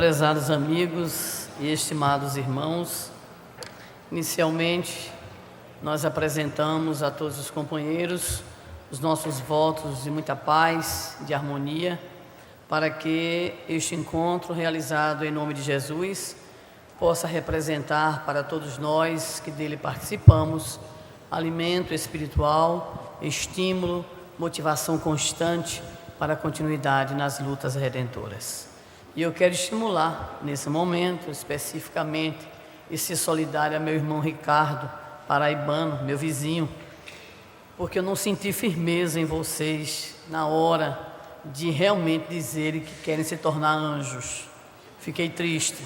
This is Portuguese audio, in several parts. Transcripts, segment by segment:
Prezados amigos e estimados irmãos, inicialmente nós apresentamos a todos os companheiros os nossos votos de muita paz, de harmonia, para que este encontro realizado em nome de Jesus possa representar para todos nós que dele participamos alimento espiritual, estímulo, motivação constante para a continuidade nas lutas redentoras. E eu quero estimular nesse momento especificamente e ser solidário a meu irmão Ricardo, paraibano, meu vizinho, porque eu não senti firmeza em vocês na hora de realmente dizerem que querem se tornar anjos. Fiquei triste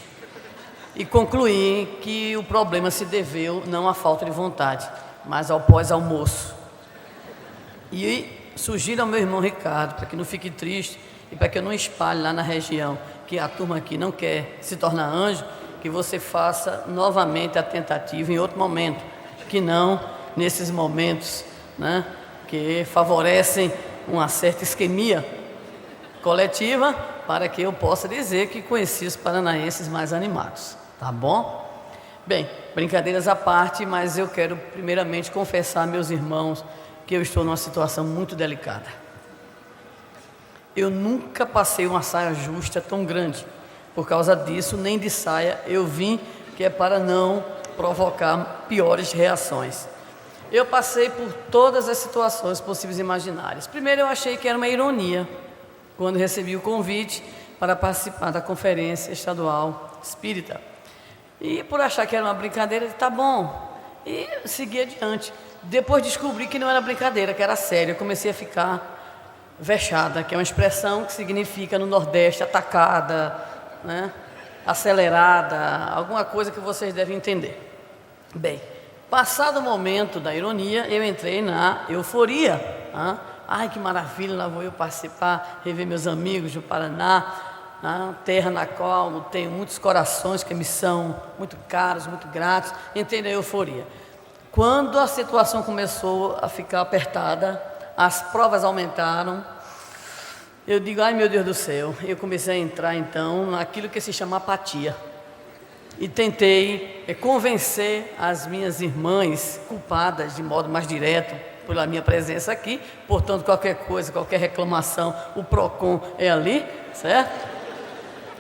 e concluí que o problema se deveu não à falta de vontade, mas ao pós-almoço. E sugiro ao meu irmão Ricardo, para que não fique triste e para que eu não espalhe lá na região que a turma aqui não quer se tornar anjo, que você faça novamente a tentativa em outro momento, que não nesses momentos, né, que favorecem uma certa isquemia coletiva, para que eu possa dizer que conheci os paranaenses mais animados, tá bom? Bem, brincadeiras à parte, mas eu quero primeiramente confessar, meus irmãos, que eu estou numa situação muito delicada. Eu nunca passei uma saia justa tão grande. Por causa disso, nem de saia eu vim, que é para não provocar piores reações. Eu passei por todas as situações possíveis e imaginárias. Primeiro, eu achei que era uma ironia, quando recebi o convite para participar da Conferência Estadual Espírita. E por achar que era uma brincadeira, tá bom, e segui adiante. Depois descobri que não era brincadeira, que era sério. Eu comecei a ficar vexada, que é uma expressão que significa no Nordeste atacada, né? Acelerada, alguma coisa que vocês devem entender. Bem, passado o momento da ironia, eu entrei na euforia. Ai, que maravilha, lá vou eu participar, rever meus amigos do Paraná, terra na qual tenho muitos corações que me são muito caros, muito gratos. Entrei na euforia. Quando a situação começou a ficar apertada, as provas aumentaram, eu digo, ai meu Deus do céu, eu comecei a entrar então naquilo que se chama apatia. E tentei convencer as minhas irmãs culpadas de modo mais direto pela minha presença aqui, portanto qualquer coisa, qualquer reclamação, o PROCON é ali, certo?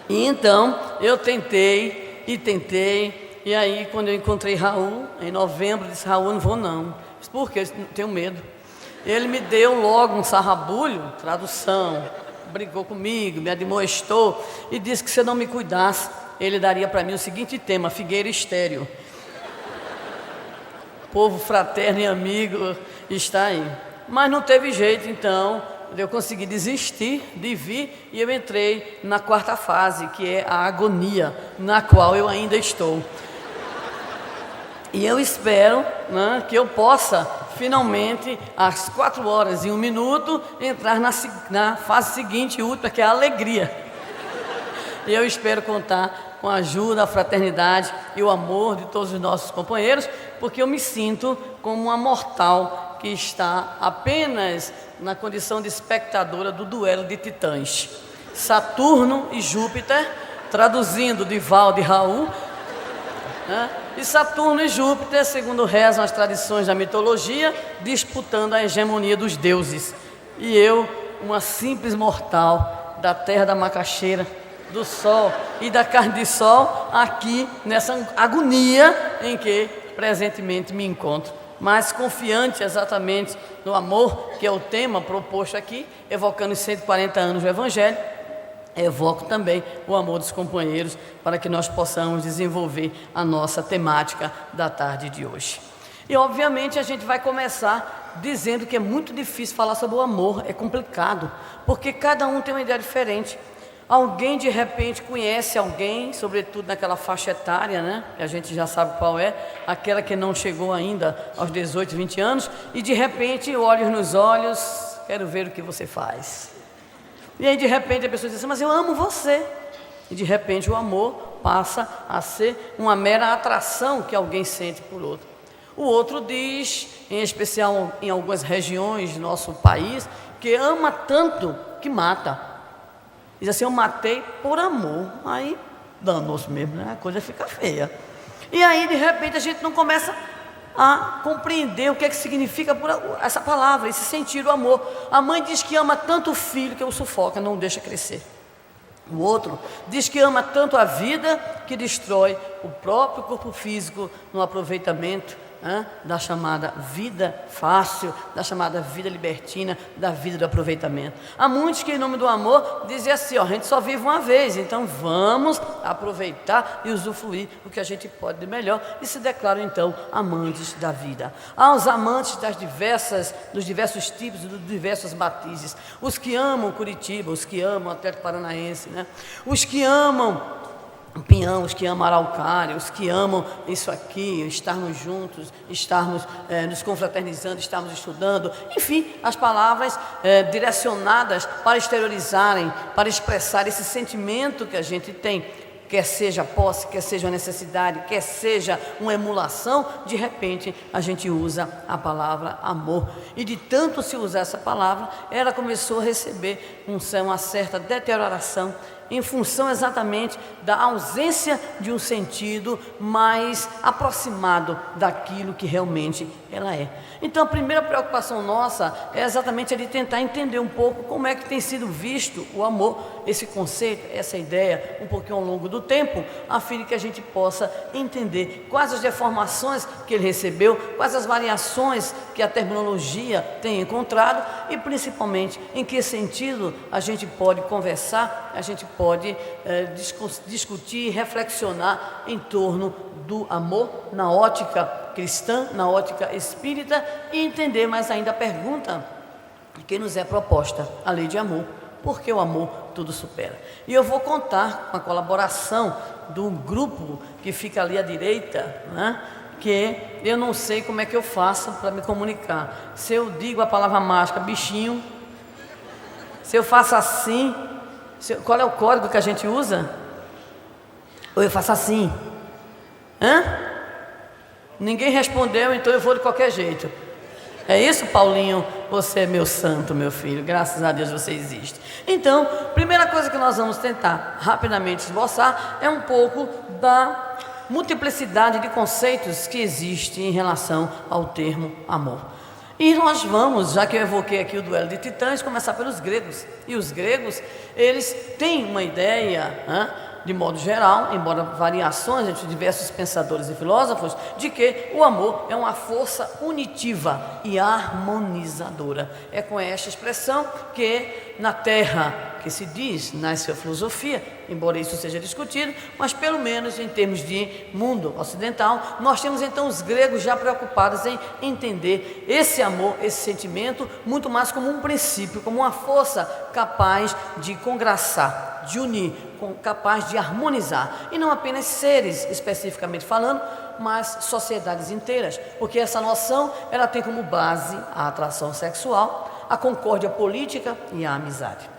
E então eu tentei, e aí quando eu encontrei Raul, em novembro, disse, Raul, não vou não. Disse, por quê? Eu tenho medo. Ele me deu logo um sarrabulho, tradução, brigou comigo, me admoestou e disse que se eu não me cuidasse, ele daria para mim o seguinte tema, Figueira Estéreo. Povo fraterno e amigo está aí. Mas não teve jeito, então, eu consegui desistir de vir e eu entrei na quarta fase, que é a agonia, na qual eu ainda estou. E eu espero, né, que eu possa, finalmente, às 4h01, entrar na fase seguinte e última, que é a alegria. E eu espero contar com a ajuda, a fraternidade e o amor de todos os nossos companheiros, porque eu me sinto como uma mortal que está apenas na condição de espectadora do duelo de titãs. Saturno e Júpiter, traduzindo de Val de Raul, né? E Saturno e Júpiter, segundo rezam as tradições da mitologia, disputando a hegemonia dos deuses. E eu, uma simples mortal da terra da macaxeira, do sol e da carne de sol, aqui nessa agonia em que presentemente me encontro. Mas confiante exatamente no amor, que é o tema proposto aqui, evocando os 140 anos do Evangelho, evoco também o amor dos companheiros para que nós possamos desenvolver a nossa temática da tarde de hoje. E obviamente a gente vai começar dizendo que é muito difícil falar sobre o amor, é complicado, porque cada um tem uma ideia diferente. Alguém de repente conhece alguém, sobretudo naquela faixa etária, né? Que a gente já sabe qual é, aquela que não chegou ainda aos 18, 20 anos, e de repente, olhos nos olhos, quero ver o que você faz. E aí de repente a pessoa diz assim, mas eu amo você. E de repente o amor passa a ser uma mera atração que alguém sente por outro. O outro diz, em especial em algumas regiões do nosso país, que ama tanto que mata. Diz assim, eu matei por amor. Aí danou-se mesmo, né? A coisa fica feia. E aí, de repente, a gente não começa a compreender o que é que significa essa palavra, esse sentir o amor. A mãe diz que ama tanto o filho que o sufoca, não o deixa crescer. O outro diz que ama tanto a vida que destrói o próprio corpo físico no aproveitamento da chamada vida fácil, da chamada vida libertina, da vida do aproveitamento. Há muitos que, em nome do amor, dizem assim: ó, a gente só vive uma vez, então vamos aproveitar e usufruir o que a gente pode de melhor, e se declaram então amantes da vida. Há os amantes dos diversos tipos, dos diversos matizes: os que amam Curitiba, os que amam o Atlético Paranaense, né? Os que amam Pinhão, os que amam Araucária, os que amam isso aqui, estarmos juntos, estarmos nos confraternizando, estarmos estudando, enfim, as palavras direcionadas para exteriorizarem, para expressar esse sentimento que a gente tem, quer seja posse, quer seja uma necessidade, quer seja uma emulação. De repente a gente usa a palavra amor, e de tanto se usar essa palavra, ela começou a receber uma certa deterioração, em função exatamente da ausência de um sentido mais aproximado daquilo que realmente ela é. Então a primeira preocupação nossa é exatamente a de tentar entender um pouco como é que tem sido visto o amor, esse conceito, essa ideia, um pouquinho ao longo do tempo, a fim de que a gente possa entender quais as deformações que ele recebeu, quais as variações que a terminologia tem encontrado, e principalmente em que sentido a gente pode conversar, a gente pode discutir, reflexionar em torno do amor na ótica cristã, na ótica espírita, e entender mais ainda a pergunta que nos é proposta, a lei de amor: porque o amor tudo supera. E eu vou contar com a colaboração do grupo que fica ali à direita, né? Que eu não sei como é que eu faço para me comunicar. Se eu digo a palavra mágica bichinho, se eu faço assim, qual é o código que a gente usa? Ou eu faço assim? Ninguém respondeu, então eu vou de qualquer jeito. É isso, Paulinho? Você é meu santo, meu filho. Graças a Deus você existe. Então, primeira coisa que nós vamos tentar rapidamente esboçar é um pouco da multiplicidade de conceitos que existe em relação ao termo amor. E nós vamos, já que eu evoquei aqui o duelo de titãs, começar pelos gregos. E os gregos, eles têm uma ideia, de modo geral, embora variações entre diversos pensadores e filósofos, de que o amor é uma força unitiva e harmonizadora. É com esta expressão que na Terra, que se diz, nasce a filosofia, embora isso seja discutido, mas pelo menos em termos de mundo ocidental, nós temos então os gregos já preocupados em entender esse amor, esse sentimento, muito mais como um princípio, como uma força capaz de congraçar, de unir, capaz de harmonizar, e não apenas seres especificamente falando, mas sociedades inteiras, porque essa noção ela tem como base a atração sexual, a concórdia política e a amizade.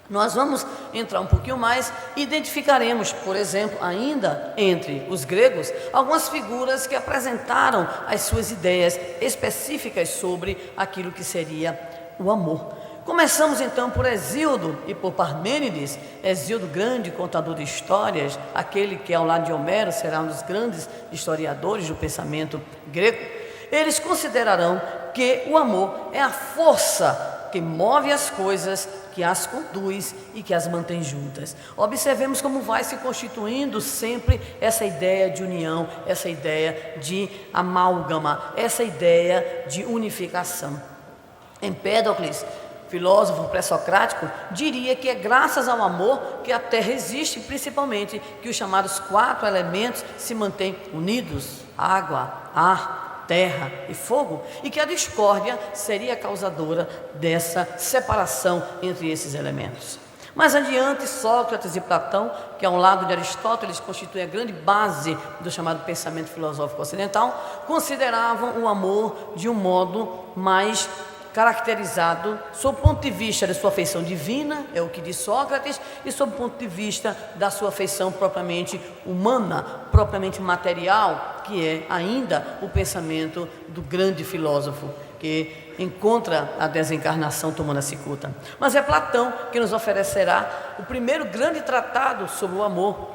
Nós vamos entrar um pouquinho mais e identificaremos, por exemplo, ainda entre os gregos, algumas figuras que apresentaram as suas ideias específicas sobre aquilo que seria o amor. Começamos então por Hesíodo e por Parmênides. Hesíodo, grande contador de histórias, aquele que ao lado de Homero será um dos grandes historiadores do pensamento grego. Eles considerarão que o amor é a força que move as coisas, que as conduz e que as mantém juntas. Observemos como vai se constituindo sempre essa ideia de união, essa ideia de amálgama, essa ideia de unificação. Empédocles, filósofo pré-socrático, diria que é graças ao amor que a Terra existe, principalmente que os chamados 4 elementos se mantêm unidos: água, ar, terra e fogo, e que a discórdia seria causadora dessa separação entre esses elementos. Mais adiante, Sócrates e Platão, que ao lado de Aristóteles constituem a grande base do chamado pensamento filosófico ocidental, consideravam o amor de um modo mais caracterizado sob o ponto de vista da sua feição divina, é o que diz Sócrates, e sob o ponto de vista da sua feição propriamente humana, propriamente material, que é ainda o pensamento do grande filósofo, que encontra a desencarnação tomando a cicuta. Mas é Platão que nos oferecerá o primeiro grande tratado sobre o amor,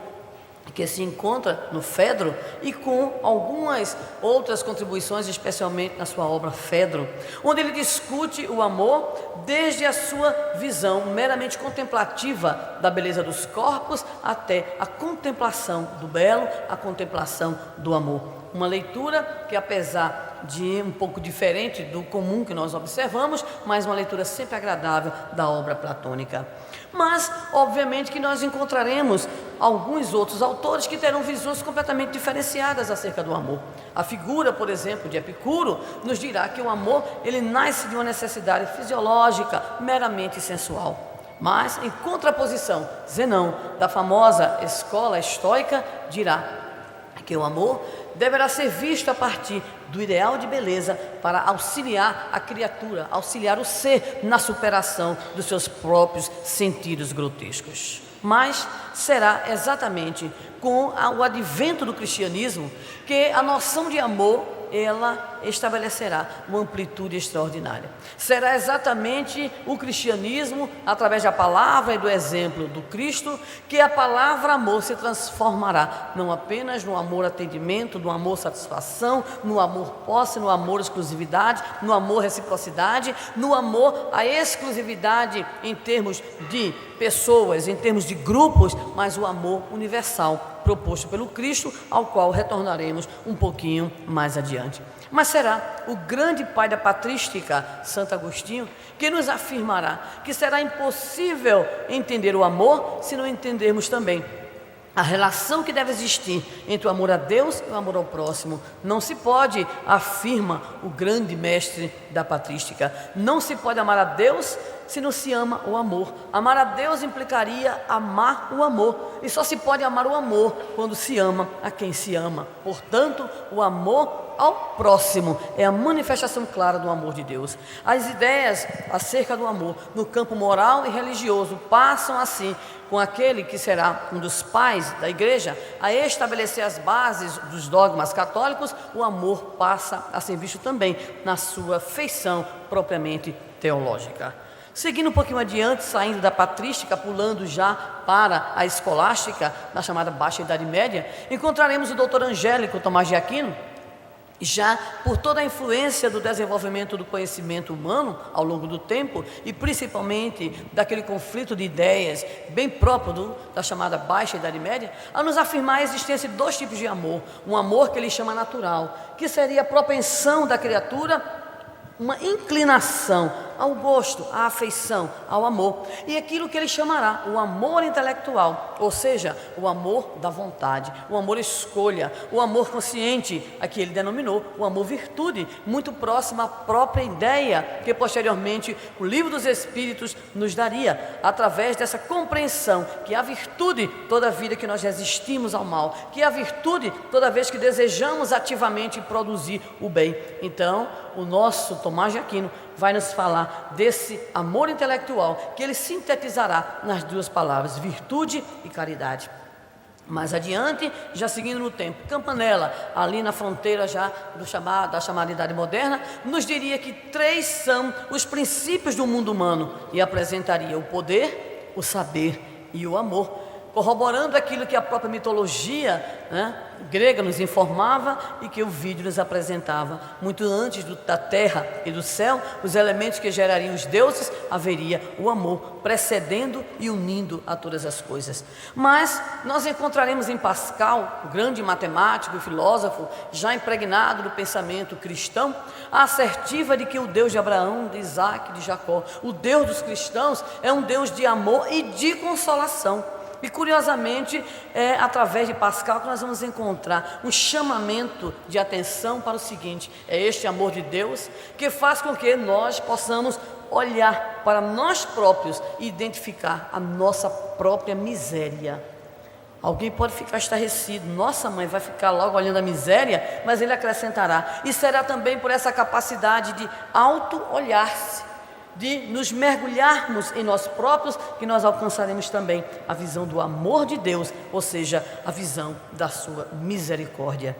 que se encontra no Fedro e com algumas outras contribuições, especialmente na sua obra Fedro, onde ele discute o amor desde a sua visão meramente contemplativa da beleza dos corpos até a contemplação do belo, a contemplação do amor. Uma leitura que, apesar de um pouco diferente do comum que nós observamos, mas uma leitura sempre agradável da obra platônica. Mas, obviamente, que nós encontraremos alguns outros autores que terão visões completamente diferenciadas acerca do amor. A figura, por exemplo, de Epicuro nos dirá que o amor, ele nasce de uma necessidade fisiológica, meramente sensual. Mas, em contraposição, Zenão, da famosa escola estoica, dirá que o amor deverá ser visto a partir do ideal de beleza para auxiliar a criatura, auxiliar o ser na superação dos seus próprios sentidos grotescos. Mas será exatamente com o advento do cristianismo que a noção de amor, ela estabelecerá uma amplitude extraordinária. Será exatamente o cristianismo, através da palavra e do exemplo do Cristo, que a palavra amor se transformará, não apenas no amor atendimento, no amor satisfação, no amor posse, no amor exclusividade, no amor reciprocidade, no amor a exclusividade em termos de pessoas, em termos de grupos, mas o amor universal proposto pelo Cristo, ao qual retornaremos um pouquinho mais adiante. Mas será o grande pai da patrística, Santo Agostinho, que nos afirmará que será impossível entender o amor se não entendermos também a relação que deve existir entre o amor a Deus e o amor ao próximo. Não se pode, afirma o grande mestre da patrística, não se pode amar a Deus se não se ama o amor. Amar a Deus implicaria amar o amor, e só se pode amar o amor quando se ama a quem se ama. Portanto, o amor ao próximo é a manifestação clara do amor de Deus. As ideias acerca do amor no campo moral e religioso passam assim com aquele que será um dos pais da igreja a estabelecer as bases dos dogmas católicos. O amor passa a ser visto também na sua feição propriamente teológica. Seguindo um pouquinho adiante, saindo da patrística, pulando já para a escolástica, na chamada Baixa Idade Média, encontraremos o doutor Angélico Tomás de Aquino, já por toda a influência do desenvolvimento do conhecimento humano ao longo do tempo, e principalmente daquele conflito de ideias bem próprio da chamada Baixa Idade Média, a nos afirmar a existência de dois tipos de amor. Um amor que ele chama natural, que seria a propensão da criatura, uma inclinação ao gosto, à afeição, ao amor, e aquilo que ele chamará o amor intelectual, ou seja, o amor da vontade, o amor escolha, o amor consciente, a que ele denominou o amor virtude, muito próximo à própria ideia que posteriormente o Livro dos Espíritos nos daria, através dessa compreensão que a virtude toda vida que nós resistimos ao mal, que a virtude toda vez que desejamos ativamente produzir o bem. Então, o nosso Tomás de Aquino vai nos falar desse amor intelectual, que ele sintetizará nas duas palavras, virtude e caridade. Mais adiante, já seguindo no tempo, Campanella, ali na fronteira já da chamada Idade Moderna, nos diria que três são os princípios do mundo humano, e apresentaria o poder, o saber e o amor, corroborando aquilo que a própria mitologia grega nos informava e que o vídeo nos apresentava. Muito antes da terra e do céu, os elementos que gerariam os deuses, haveria o amor, precedendo e unindo a todas as coisas. Mas nós encontraremos em Pascal, o grande matemático e filósofo, já impregnado do pensamento cristão, a assertiva de que o Deus de Abraão, de Isaac, de Jacó, o Deus dos cristãos, é um Deus de amor e de consolação. E curiosamente, é através de Pascal que nós vamos encontrar um chamamento de atenção para o seguinte: é este amor de Deus que faz com que nós possamos olhar para nós próprios e identificar a nossa própria miséria. Alguém pode ficar estarrecido, nossa mãe vai ficar logo olhando a miséria, mas ele acrescentará, e será também por essa capacidade de auto-olhar-se, de nos mergulharmos em nós próprios, que nós alcançaremos também a visão do amor de Deus, ou seja, a visão da sua misericórdia.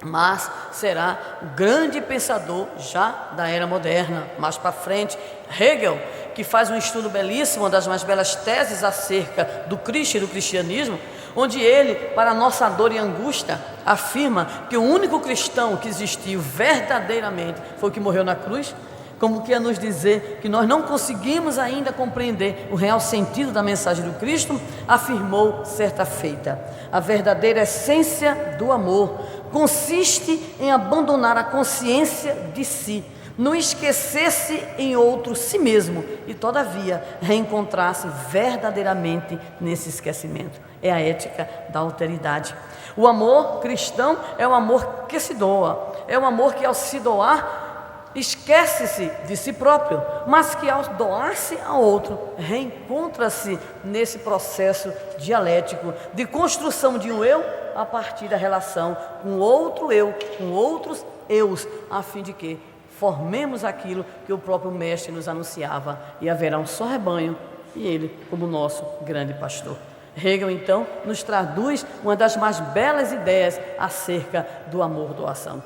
Mas será o grande pensador já da era moderna, mais para frente, Hegel, que faz um estudo belíssimo, uma das mais belas teses acerca do Cristo e do cristianismo, onde ele, para nossa dor e angústia, afirma que o único cristão que existiu verdadeiramente foi o que morreu na cruz, como que a nos dizer que nós não conseguimos ainda compreender o real sentido da mensagem do Cristo, afirmou certa feita: a verdadeira essência do amor consiste em abandonar a consciência de si, não esquecer-se em outro si mesmo e, todavia, reencontrar-se verdadeiramente nesse esquecimento. É a ética da alteridade. O amor cristão é o amor que se doa, é o amor que, ao se doar, esquece-se de si próprio, mas que, ao doar-se ao outro, reencontra-se nesse processo dialético de construção de um eu a partir da relação com outro eu, com outros eus, a fim de que formemos aquilo que o próprio Mestre nos anunciava: e haverá um só rebanho, e ele como nosso grande pastor. Hegel, então, nos traduz uma das mais belas ideias acerca do amor-doação.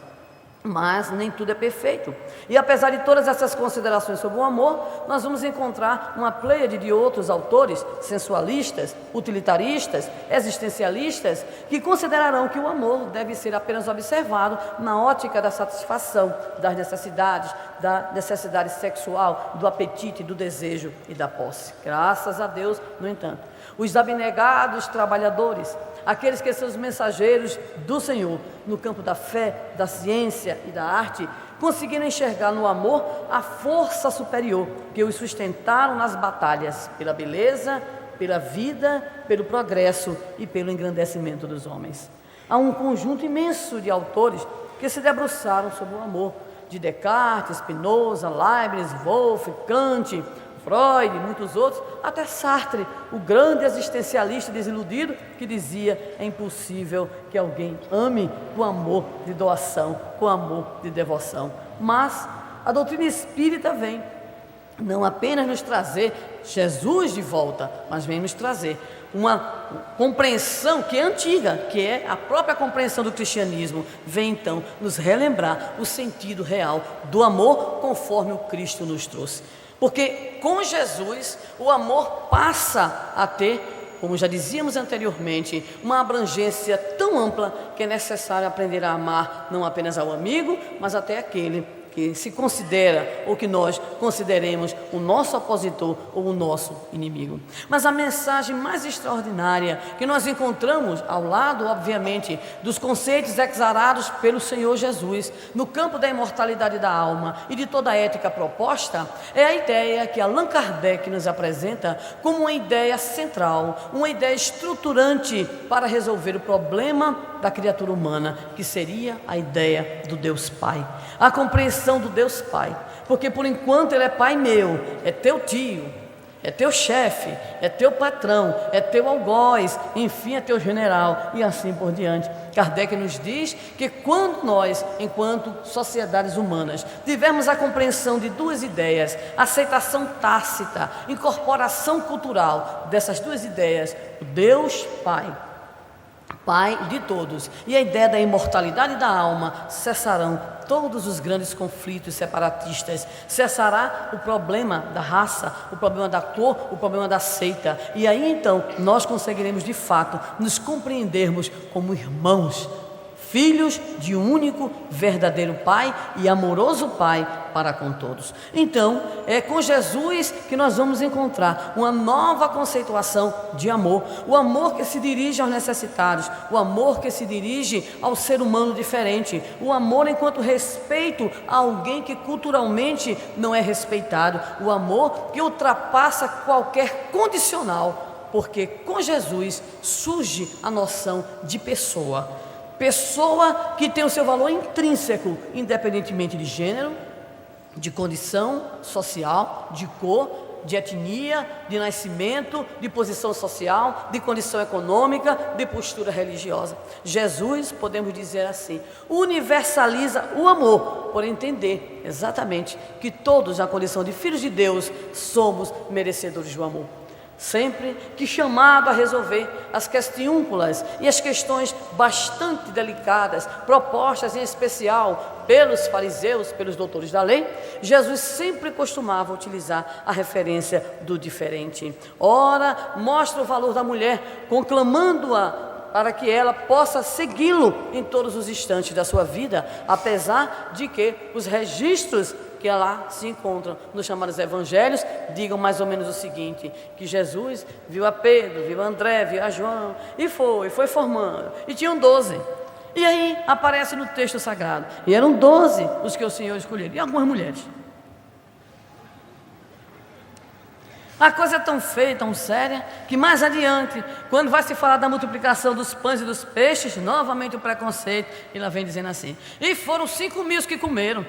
Mas nem tudo é perfeito, e apesar de todas essas considerações sobre o amor, nós vamos encontrar uma pleiade de outros autores sensualistas, utilitaristas, existencialistas, que considerarão que o amor deve ser apenas observado na ótica da satisfação das necessidades, da necessidade sexual, do apetite, do desejo e da posse. Graças a Deus, no entanto, os abnegados trabalhadores, aqueles que são os mensageiros do Senhor no campo da fé, da ciência e da arte, conseguiram enxergar no amor a força superior que os sustentaram nas batalhas pela beleza, pela vida, pelo progresso e pelo engrandecimento dos homens. Há um conjunto imenso de autores que se debruçaram sobre o amor, de Descartes, Spinoza, Leibniz, Wolff, Kant, Freud e muitos outros, até Sartre, o grande existencialista desiludido, que dizia: é impossível que alguém ame com amor de doação, com amor de devoção. Mas a doutrina espírita vem não apenas nos trazer Jesus de volta, mas vem nos trazer uma compreensão que é antiga, que é a própria compreensão do cristianismo. Vem então nos relembrar o sentido real do amor conforme o Cristo nos trouxe. Porque com Jesus o amor passa a ter, como já dizíamos anteriormente, uma abrangência tão ampla que é necessário aprender a amar não apenas ao amigo, mas até aquele que se considera ou que nós consideremos o nosso opositor ou o nosso inimigo. Mas a mensagem mais extraordinária que nós encontramos ao lado, obviamente, dos conceitos exarados pelo Senhor Jesus no campo da imortalidade da alma e de toda a ética proposta, é a ideia que Allan Kardec nos apresenta como uma ideia central, uma ideia estruturante para resolver o problema da criatura humana, que seria a ideia do Deus Pai, a compreensão do Deus Pai, porque por enquanto Ele é Pai meu, é teu tio, é teu chefe, é teu patrão, é teu algoz, enfim, é teu general, e assim por diante. Kardec nos diz que quando nós, enquanto sociedades humanas, tivermos a compreensão de duas ideias, aceitação tácita, incorporação cultural dessas duas ideias, o Deus Pai, Pai de todos, e a ideia da imortalidade da alma, cessarão todos os grandes conflitos separatistas, cessará o problema da raça, o problema da cor, o problema da seita, e aí então nós conseguiremos de fato nos compreendermos como irmãos, filhos de um único verdadeiro Pai e amoroso Pai para com todos. Então, é com Jesus que nós vamos encontrar uma nova conceituação de amor, o amor que se dirige aos necessitados, o amor que se dirige ao ser humano diferente, o amor enquanto respeito a alguém que culturalmente não é respeitado, o amor que ultrapassa qualquer condicional, porque com Jesus surge a noção de pessoa que tem o seu valor intrínseco, independentemente de gênero, de condição social, de cor, de etnia, de nascimento, de posição social, de condição econômica, de postura religiosa. Jesus, podemos dizer assim, universaliza o amor, por entender exatamente que todos, na condição de filhos de Deus, somos merecedores do amor. sempre que chamado a resolver as questiúnculas e as questões bastante delicadas, propostas em especial pelos fariseus, pelos doutores da lei, Jesus sempre costumava utilizar a referência do diferente. Ora, mostra o valor da mulher, conclamando-a para que ela possa segui-lo em todos os instantes da sua vida, apesar de que os registros que lá se encontram nos chamados evangelhos digam mais ou menos o seguinte, que Jesus viu a Pedro, viu a André, viu a João, e foi formando, e tinham 12, e aí aparece no texto sagrado, e eram 12 os que o Senhor escolheu, e algumas mulheres. A coisa é tão feia, tão séria, que mais adiante, quando vai se falar da multiplicação dos pães e dos peixes, novamente o preconceito, e lá vem dizendo assim, e foram 5.000 os que comeram,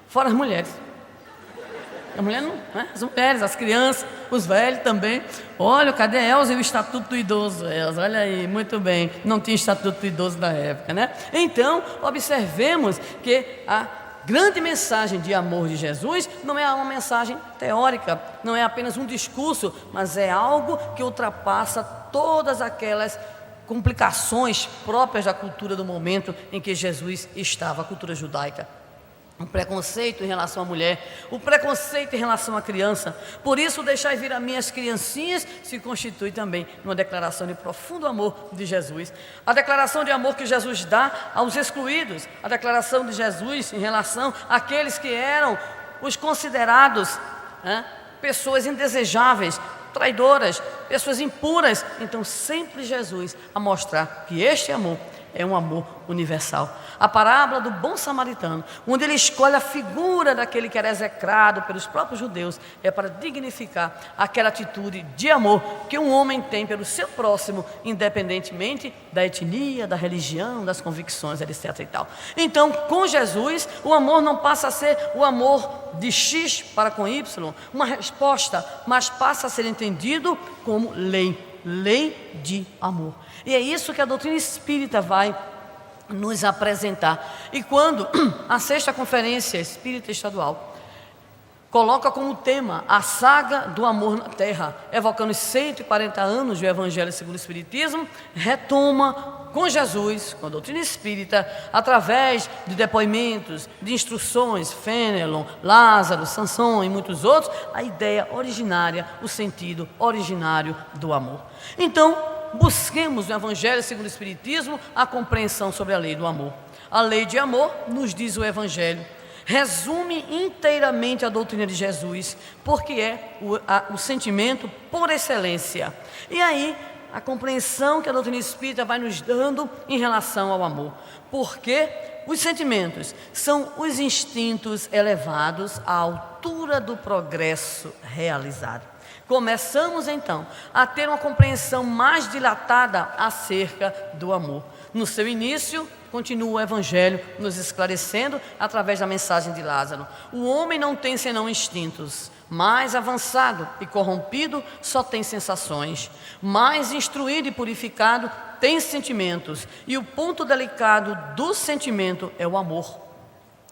fora as mulheres. A mulher não, né? As mulheres, as crianças, os velhos também. Olha, cadê Elza e o Estatuto do Idoso? Elza, olha aí, muito bem, não tinha Estatuto do Idoso da época, né? Então, observemos que a grande mensagem de amor de Jesus não é uma mensagem teórica, não é apenas um discurso, mas é algo que ultrapassa todas aquelas complicações próprias da cultura do momento em que Jesus estava, a cultura judaica. O preconceito em relação à mulher, o preconceito em relação à criança. Por isso, deixai vir a mim as criancinhas se constitui também uma declaração de profundo amor de Jesus. A declaração de amor que Jesus dá aos excluídos, a declaração de Jesus em relação àqueles que eram os considerados pessoas indesejáveis, traidoras, pessoas impuras. Então, sempre Jesus a mostrar que este amor é um amor universal. A parábola do bom samaritano, onde ele escolhe a figura daquele que era execrado pelos próprios judeus, é para dignificar aquela atitude de amor que um homem tem pelo seu próximo, independentemente da etnia, da religião, das convicções, etc. e tal. Então, com Jesus, o amor não passa a ser o amor de X para com Y, uma resposta, mas passa a ser entendido como lei de amor. E é isso que a doutrina espírita vai nos apresentar. E quando a 6ª Conferência Espírita Estadual coloca como tema a saga do amor na Terra, evocando os 140 anos do Evangelho segundo o Espiritismo, retoma com Jesus, com a doutrina espírita, através de depoimentos, de instruções, Fenelon, Lázaro, Sanson e muitos outros, a ideia originária, o sentido originário do amor. Então, busquemos no Evangelho segundo o Espiritismo a compreensão sobre a lei do amor. A lei de amor, nos diz o Evangelho, resume inteiramente a doutrina de Jesus, porque é o sentimento por excelência. E aí, a compreensão que a doutrina espírita vai nos dando em relação ao amor. Porque os sentimentos são os instintos elevados à altura do progresso realizado. Começamos então a ter uma compreensão mais dilatada acerca do amor. No seu início, continua o Evangelho nos esclarecendo através da mensagem de Lázaro. O homem não tem senão instintos. Mais avançado e corrompido só tem sensações. Mais instruído e purificado tem sentimentos. E o ponto delicado do sentimento é o amor.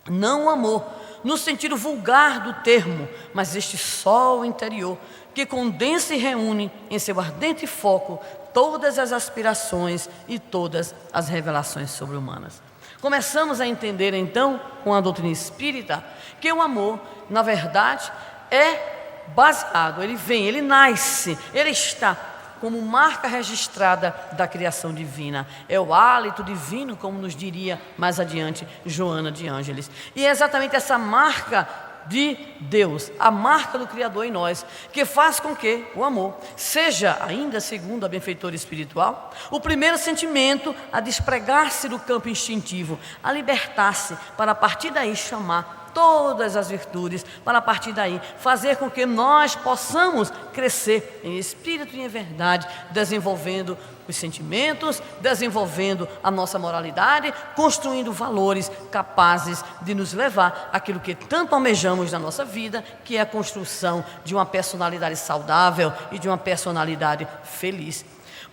Não o amor no sentido vulgar do termo, mas este sol interior que condensa e reúne em seu ardente foco todas as aspirações e todas as revelações sobre-humanas. Começamos a entender então, com a doutrina espírita, que o amor, na verdade, é baseado, ele nasce, ele está como marca registrada da criação divina. É o hálito divino, como nos diria mais adiante Joana de Ângeles. E é exatamente essa marca de Deus, a marca do Criador em nós, que faz com que o amor seja, ainda segundo a benfeitora espiritual, o primeiro sentimento a despregar-se do campo instintivo, a libertar-se, para a partir daí chamar todas as virtudes, para a partir daí fazer com que nós possamos crescer em espírito e em verdade, desenvolvendo os sentimentos, desenvolvendo a nossa moralidade, construindo valores capazes de nos levar àquilo que tanto almejamos na nossa vida, que é a construção de uma personalidade saudável e de uma personalidade feliz.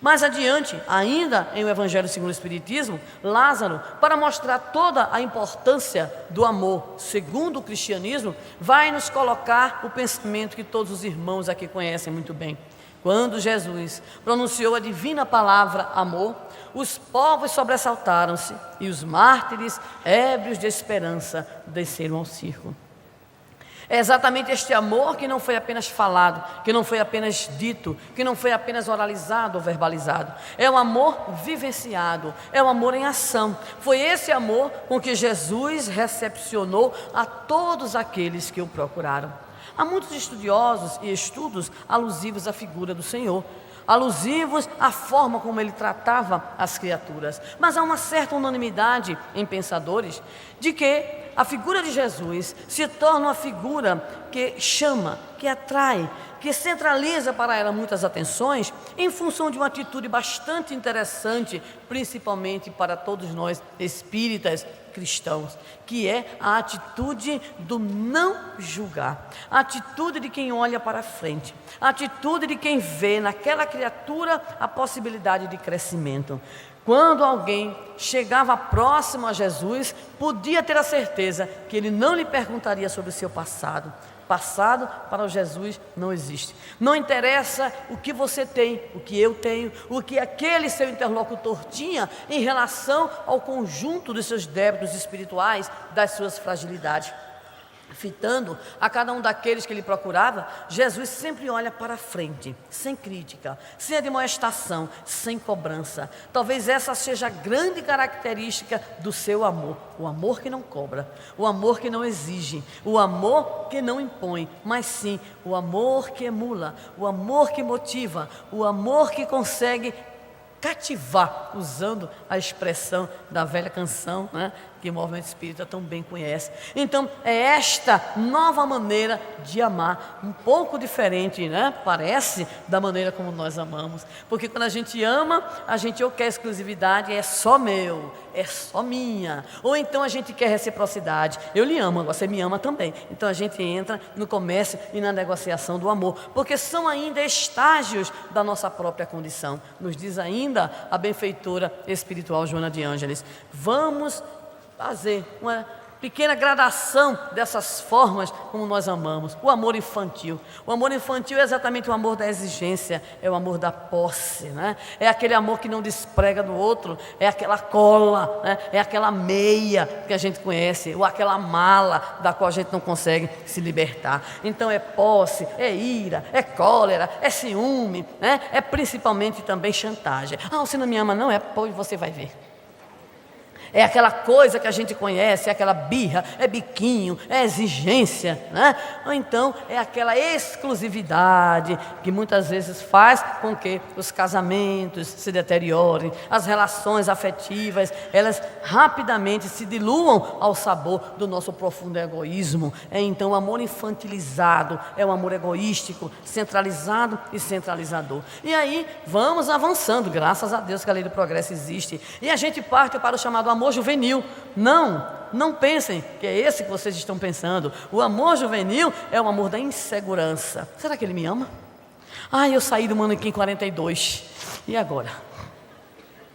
Mais adiante, ainda em o Evangelho segundo o Espiritismo, Lázaro, para mostrar toda a importância do amor segundo o cristianismo, vai nos colocar o pensamento que todos os irmãos aqui conhecem muito bem, Quando Jesus pronunciou a divina palavra amor, os povos sobressaltaram-se e os mártires, ébrios de esperança, desceram ao circo. É exatamente este amor que não foi apenas falado, que não foi apenas dito, que não foi apenas oralizado ou verbalizado. É um amor vivenciado, é um amor em ação. Foi esse amor com que Jesus recepcionou a todos aqueles que o procuraram. Há muitos estudiosos e estudos alusivos à figura do Senhor, alusivos à forma como ele tratava as criaturas. Mas há uma certa unanimidade em pensadores de que a figura de Jesus se torna uma figura que chama, que atrai, que centraliza para ela muitas atenções em função de uma atitude bastante interessante, principalmente para todos nós espíritas cristãos, que é a atitude do não julgar, a atitude de quem olha para frente, a atitude de quem vê naquela criatura a possibilidade de crescimento. Quando alguém chegava próximo a Jesus, podia ter a certeza que ele não lhe perguntaria sobre o seu passado. Passado para o Jesus não existe. Não interessa o que você tem, o que eu tenho, o que aquele seu interlocutor tinha em relação ao conjunto dos seus débitos espirituais, das suas fragilidades. Fitando a cada um daqueles que ele procurava, Jesus sempre olha para frente, sem crítica, sem admoestação, sem cobrança. Talvez essa seja a grande característica do seu amor. O amor que não cobra, o amor que não exige, o amor que não impõe, mas sim o amor que emula, o amor que motiva, o amor que consegue cativar, usando a expressão da velha canção, né, que o movimento espírita tão bem conhece. Então, é esta nova maneira de amar, um pouco diferente, né, parece, da maneira como nós amamos. Porque quando a gente ama, a gente ou quer exclusividade, é só meu, é só minha. Ou então a gente quer reciprocidade, eu lhe amo, você me ama também. Então a gente entra no comércio e na negociação do amor, porque são ainda estágios da nossa própria condição. Nos diz ainda a benfeitora espiritual Joana de Ângeles: vamos fazer uma pequena gradação dessas formas como nós amamos. O amor infantil. O amor infantil é exatamente o amor da exigência, é o amor da posse, né? É aquele amor que não desprega do outro, é aquela cola, né? É aquela meia que a gente conhece, ou aquela mala da qual a gente não consegue se libertar. Então é posse, é ira, é cólera, é ciúme, né? É principalmente também chantagem. Ah, você não me ama não? É, pois você vai ver. É aquela coisa que a gente conhece, é aquela birra, é biquinho, é exigência, né? Ou então é aquela exclusividade que muitas vezes faz com que os casamentos se deteriorem, as relações afetivas, elas rapidamente se diluam ao sabor do nosso profundo egoísmo. É então o amor infantilizado, é o amor egoístico, centralizado e centralizador. E aí vamos avançando, graças a Deus que a lei do progresso existe. E a gente parte para o chamado amor juvenil. Não pensem que é esse que vocês estão pensando. O amor juvenil é o amor da insegurança. Será que ele me ama? Ah, eu saí do manequim 42. E agora?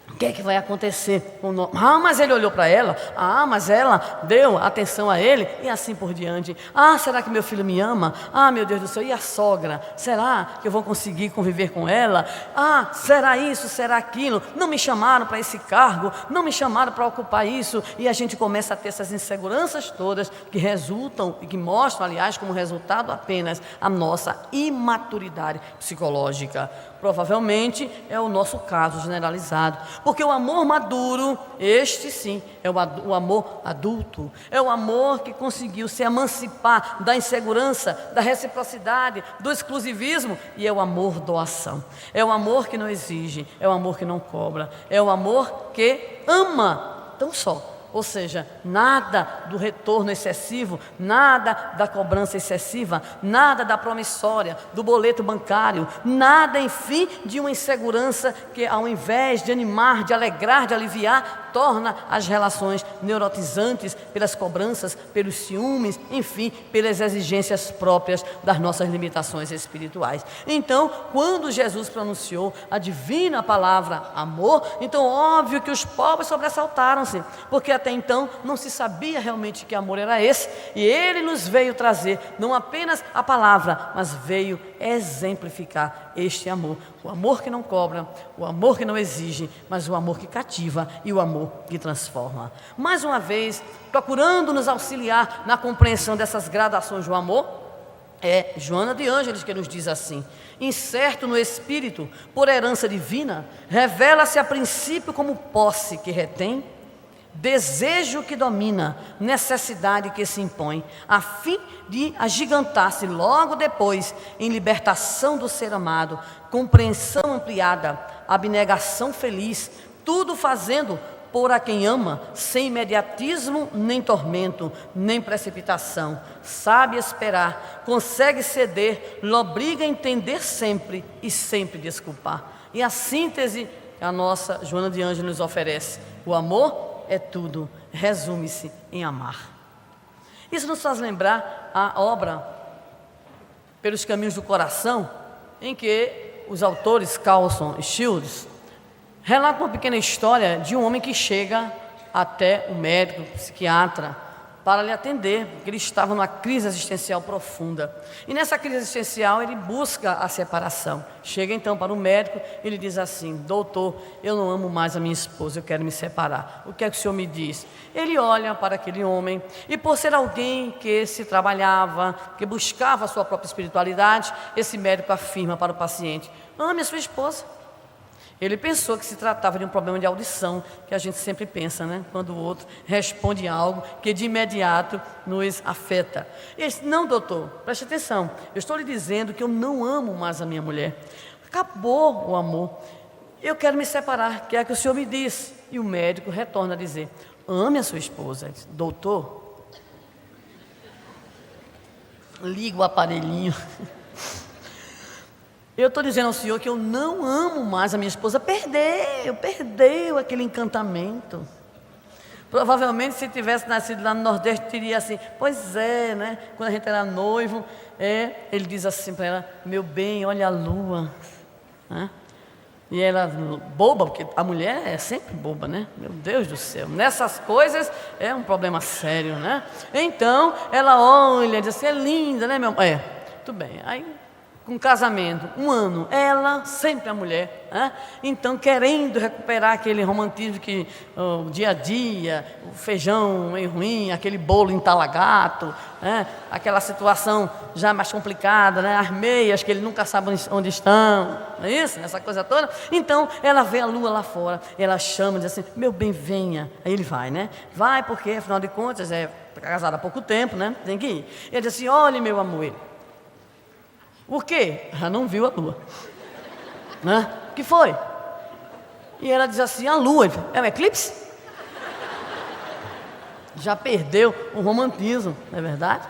O que é que vai acontecer com nós? Ah, mas ele olhou para ela. Ah, mas ela deu atenção a ele. E assim por diante. Ah, será que meu filho me ama? Ah, meu Deus do céu, e a sogra? Será que eu vou conseguir conviver com ela? Ah, será isso, será aquilo? Não me chamaram para esse cargo, não me chamaram para ocupar isso. E a gente começa a ter essas inseguranças todas que resultam e que mostram, aliás, como resultado apenas a nossa imaturidade psicológica. Provavelmente é o nosso caso generalizado, porque o amor maduro, este sim, é o amor adulto, é o amor que conseguiu se emancipar da insegurança, da reciprocidade, do exclusivismo, e é o amor doação, é o amor que não exige, é o amor que não cobra, é o amor que ama, tão só. Ou seja, nada do retorno excessivo, nada da cobrança excessiva, nada da promissória, do boleto bancário, nada, enfim, de uma insegurança que, ao invés de animar, de alegrar, de aliviar, torna as relações neurotizantes pelas cobranças, pelos ciúmes, enfim, pelas exigências próprias das nossas limitações espirituais. Então, quando Jesus pronunciou a divina palavra amor, então óbvio que os povos sobressaltaram-se, porque até então não se sabia realmente que amor era esse, e ele nos veio trazer não apenas a palavra, mas veio exemplificar este amor. O amor que não cobra, o amor que não exige, mas o amor que cativa e o amor que transforma. Mais uma vez, procurando nos auxiliar na compreensão dessas gradações do amor, é Joana de Ângeles que nos diz assim: incerto no espírito, por herança divina, revela-se a princípio como posse que retém, desejo que domina, necessidade que se impõe, a fim de agigantar-se logo depois em libertação do ser amado, compreensão ampliada, abnegação feliz, tudo fazendo por a quem ama, sem imediatismo, nem tormento, nem precipitação. Sabe esperar, consegue ceder, lobriga a entender sempre e sempre desculpar. E a síntese a nossa Joana de Ângeles nos oferece: o amor é tudo, resume-se em amar. Isso nos faz lembrar a obra Pelos Caminhos do Coração, em que os autores Carlson e Shields relata uma pequena história de um homem que chega até o médico, o psiquiatra, para lhe atender, porque ele estava numa crise existencial profunda. E nessa crise existencial ele busca a separação. Chega então para o médico e ele diz assim: doutor, eu não amo mais a minha esposa, eu quero me separar. O que é que o senhor me diz? Ele olha para aquele homem e, por ser alguém que se trabalhava, que buscava a sua própria espiritualidade, esse médico afirma para o paciente: ame a sua esposa. Ele pensou que se tratava de um problema de audição, que a gente sempre pensa, né? Quando o outro responde algo que de imediato nos afeta. Ele disse: não, doutor, preste atenção, eu estou lhe dizendo que eu não amo mais a minha mulher. Acabou o amor. Eu quero me separar, que é que o senhor me diz. E o médico retorna a dizer: ame a sua esposa. Disse: doutor, liga o aparelhinho. Eu estou dizendo ao senhor que eu não amo mais a minha esposa. Perdeu aquele encantamento. Provavelmente, se tivesse nascido lá no Nordeste, diria assim: pois é, né? Quando a gente era noivo, ele diz assim para ela: meu bem, olha a lua. E ela, boba, porque a mulher é sempre boba, né? Meu Deus do céu, nessas coisas é um problema sério, né? Então, ela olha e diz assim: é linda, né, meu amor? Tudo bem. Aí, com casamento, 1 ano, ela, sempre a mulher, então querendo recuperar aquele romantismo que o dia a dia, o feijão meio ruim, aquele bolo entalagato, aquela situação já mais complicada, né? As meias que ele nunca sabe onde estão, não é isso? Essa coisa toda. Então ela vê a lua lá fora, ela chama, diz assim: meu bem, venha. Aí ele vai, né? Vai porque, afinal de contas, é casado há pouco tempo, né? Tem que ir. Ele diz assim: olhe, meu amor. Ele: o quê? Já não viu a lua. O que foi? E ela diz assim: a lua. É um eclipse? Já perdeu o romantismo, não é verdade?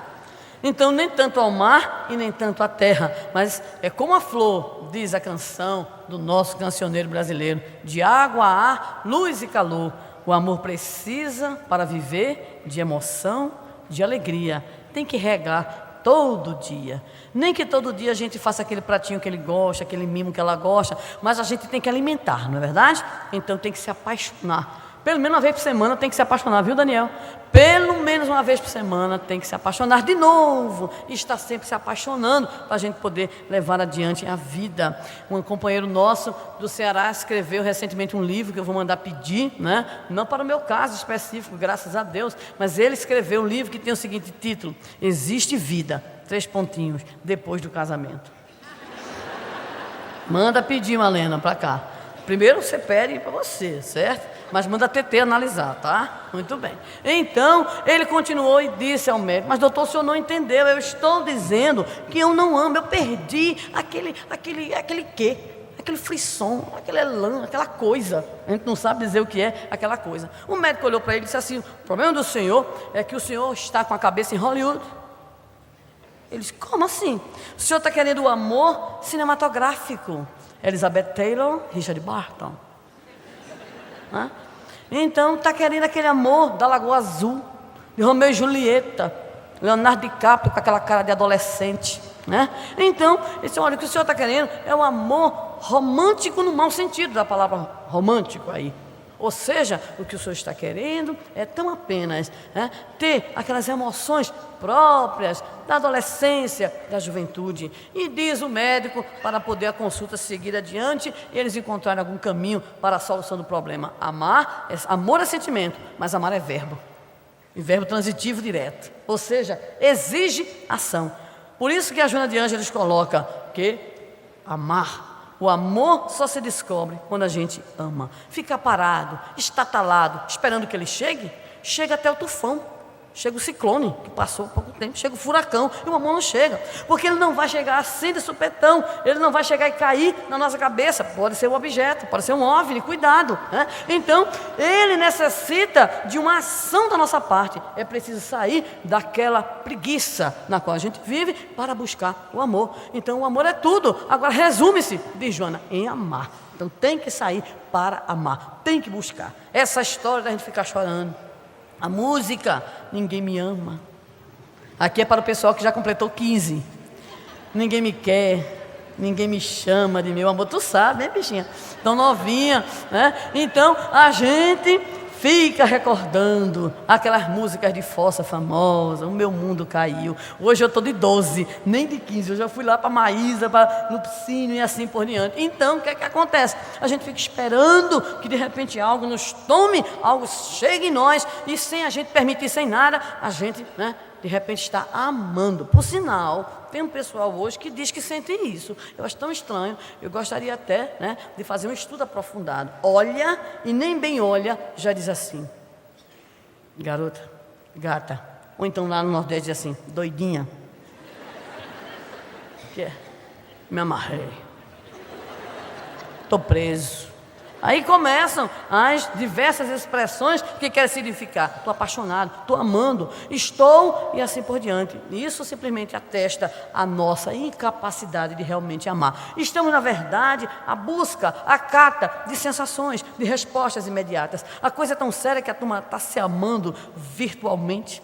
Então, nem tanto ao mar e nem tanto à terra, mas é como a flor, diz a canção do nosso cancioneiro brasileiro: de água a ar, luz e calor. O amor precisa, para viver, de emoção, de alegria. Tem que regar todo dia. Nem que todo dia a gente faça aquele pratinho que ele gosta, aquele mimo que ela gosta, mas a gente tem que alimentar, não é verdade? Então tem que se apaixonar. Pelo menos uma vez por semana tem que se apaixonar, viu, Daniel? Pelo menos uma vez por semana tem que se apaixonar de novo. E está sempre se apaixonando para a gente poder levar adiante a vida. Um companheiro nosso do Ceará escreveu recentemente um livro que eu vou mandar pedir, né? Não para o meu caso específico, graças a Deus, mas ele escreveu um livro que tem o seguinte título: Existe vida, 3 pontinhos, depois do casamento. Manda pedir, Malena, para cá. Primeiro você pede para você, certo? Mas manda a TT analisar, tá? Muito bem. Então, ele continuou e disse ao médico: mas doutor, o senhor não entendeu, eu estou dizendo que eu não amo, eu perdi aquele quê? Aquele frisson, aquele elan, aquela coisa. A gente não sabe dizer o que é aquela coisa. O médico olhou para ele e disse assim: o problema do senhor é que o senhor está com a cabeça em Hollywood. Ele disse: como assim? O senhor está querendo o amor cinematográfico. Elizabeth Taylor, Richard Burton. Então está querendo aquele amor da Lagoa Azul, de Romeu e Julieta, Leonardo DiCaprio com aquela cara de adolescente, né? Então, ele disse: olha, o que o senhor está querendo é o amor romântico no mau sentido da palavra romântico aí, Ou seja, o que o Senhor está querendo é tão apenas ter aquelas emoções próprias da adolescência, da juventude. E diz o médico, para poder a consulta seguir adiante, eles encontrarem algum caminho para a solução do problema. Amor é sentimento, mas amar é verbo. E verbo transitivo direto. Ou seja, exige ação. Por isso que a Joana de Ângeles coloca que o amor só se descobre quando a gente ama. Fica parado, estatalado, esperando que ele chegue, chega até o tufão, chega o ciclone, que passou pouco tempo, chega o furacão, e o amor não chega, porque ele não vai chegar assim de supetão, ele não vai chegar e cair na nossa cabeça, pode ser um objeto, pode ser um OVNI, cuidado, Então, ele necessita de uma ação da nossa parte, é preciso sair daquela preguiça na qual a gente vive para buscar o amor. Então, o amor é tudo. Agora, resume-se, diz Joana, em amar. Então, tem que sair para amar, tem que buscar. Essa história da gente ficar chorando, a música, ninguém me ama. Aqui é para o pessoal que já completou 15. Ninguém me quer, ninguém me chama de meu amor. Tu sabe, né, bichinha? Tão novinha, Então, a gente fica recordando aquelas músicas de fossa famosa. O meu mundo caiu. Hoje eu estou de 12, nem de 15. Eu já fui lá para Maísa, para Lupicínio e assim por diante. Então, o que é que acontece? A gente fica esperando que de repente algo nos tome, algo chegue em nós, e sem a gente permitir, sem nada, a gente, de repente está amando. Por sinal, tem um pessoal hoje que diz que sente isso. Eu acho tão estranho. Eu gostaria até de fazer um estudo aprofundado. Olha, e nem bem olha, já diz assim: garota, gata. Ou então lá no Nordeste diz assim: doidinha. Que é? Me amarrei. Estou preso. Aí começam as diversas expressões que querem significar: estou apaixonado, estou amando, estou, e assim por diante. Isso simplesmente atesta a nossa incapacidade de realmente amar. Estamos, na verdade, à busca, à cata de sensações, de respostas imediatas. A coisa é tão séria que a turma está se amando virtualmente.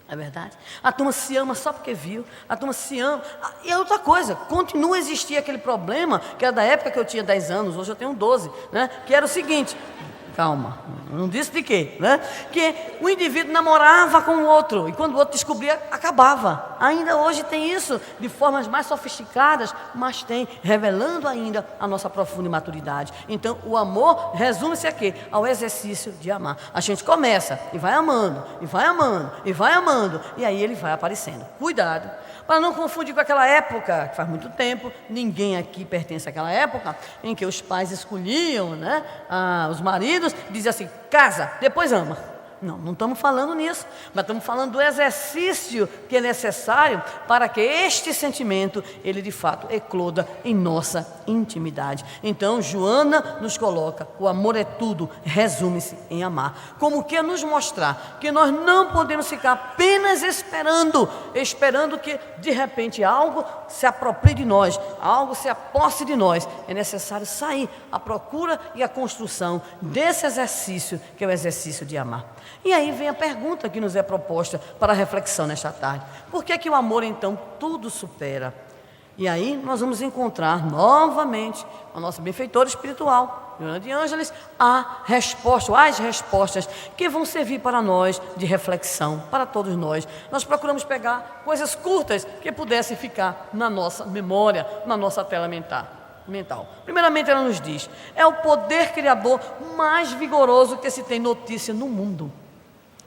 É verdade? A turma se ama só porque viu, a turma se ama. E é outra coisa, continua a existir aquele problema, que era da época que eu tinha 10 anos, hoje eu tenho 12, que era o seguinte: calma, não disse de quê, que o indivíduo namorava com o outro, e quando o outro descobria, acabava. Ainda hoje tem isso, de formas mais sofisticadas, mas tem, revelando ainda a nossa profunda imaturidade. Então, o amor resume-se a quê? Ao exercício de amar. A gente começa, e vai amando, e vai amando, e vai amando, e aí ele vai aparecendo. Cuidado, para não confundir com aquela época, que faz muito tempo, ninguém aqui pertence àquela época, em que os pais escolhiam, os maridos, diziam assim: casa, depois ama. Não estamos falando nisso, mas estamos falando do exercício que é necessário para que este sentimento, ele de fato ecloda em nossa intimidade. Então, Joana nos coloca: o amor é tudo, resume-se em amar. Como quer nos mostrar que nós não podemos ficar apenas esperando que de repente algo se aproprie de nós, algo se aposse de nós. É necessário sair à procura e à construção desse exercício, que é o exercício de amar. E aí vem a pergunta que nos é proposta para a reflexão nesta tarde: por que o amor então tudo supera? E aí nós vamos encontrar novamente a nossa benfeitora espiritual, Joana de Ângeles, as respostas que vão servir para nós de reflexão, para todos nós. Nós procuramos pegar coisas curtas que pudessem ficar na nossa memória, na nossa tela mental. Primeiramente, ela nos diz: é o poder criador mais vigoroso que se tem notícia no mundo,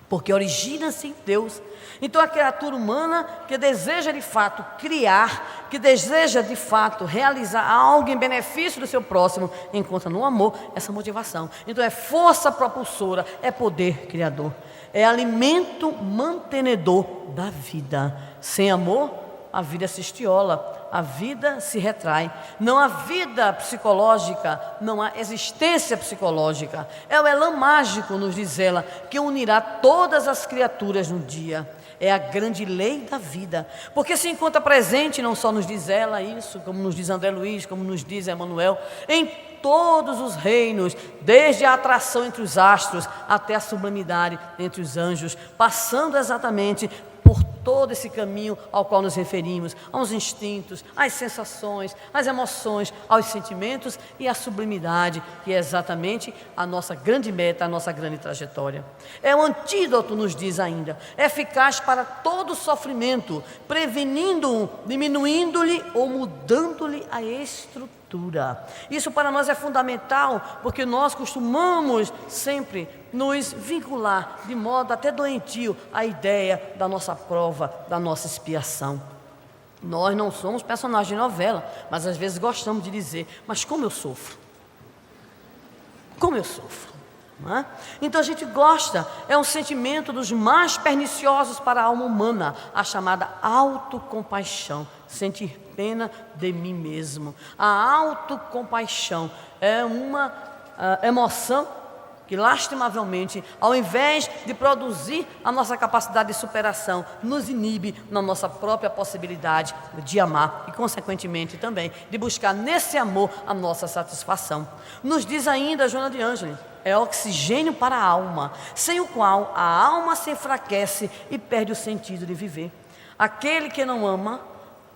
porque origina-se em Deus. Então, a criatura humana que deseja de fato criar, que deseja de fato realizar algo em benefício do seu próximo, encontra no amor essa motivação. Então, é força propulsora, é poder criador, é alimento mantenedor da vida. Sem amor, a vida se estiola, a vida se retrai. Não há vida psicológica, não há existência psicológica. É o elan mágico, nos diz ela, que unirá todas as criaturas no dia. É a grande lei da vida, porque se encontra presente, não só nos diz ela isso, como nos diz André Luiz, como nos diz Emmanuel, em todos os reinos, desde a atração entre os astros até a sublimidade entre os anjos, passando exatamente por todo esse caminho ao qual nos referimos, aos instintos, às sensações, às emoções, aos sentimentos e à sublimidade, que é exatamente a nossa grande meta, a nossa grande trajetória. É um antídoto, nos diz ainda, eficaz para todo sofrimento, prevenindo-o, diminuindo-lhe ou mudando-lhe a estrutura. Isso para nós é fundamental, porque nós costumamos sempre nos vincular de modo até doentio à ideia da nossa prova, da nossa expiação. Nós não somos personagens de novela, mas às vezes gostamos de dizer: mas como eu sofro? Como eu sofro? Não é? Então a gente gosta, é um sentimento dos mais perniciosos para a alma humana, a chamada autocompaixão, sentir pena de mim mesmo. A autocompaixão é uma emoção que, lastimavelmente, ao invés de produzir a nossa capacidade de superação, nos inibe na nossa própria possibilidade de amar e, consequentemente, também de buscar nesse amor a nossa satisfação. Nos diz ainda Joana de Ângeles: é oxigênio para a alma, sem o qual a alma se enfraquece e perde o sentido de viver. Aquele que não ama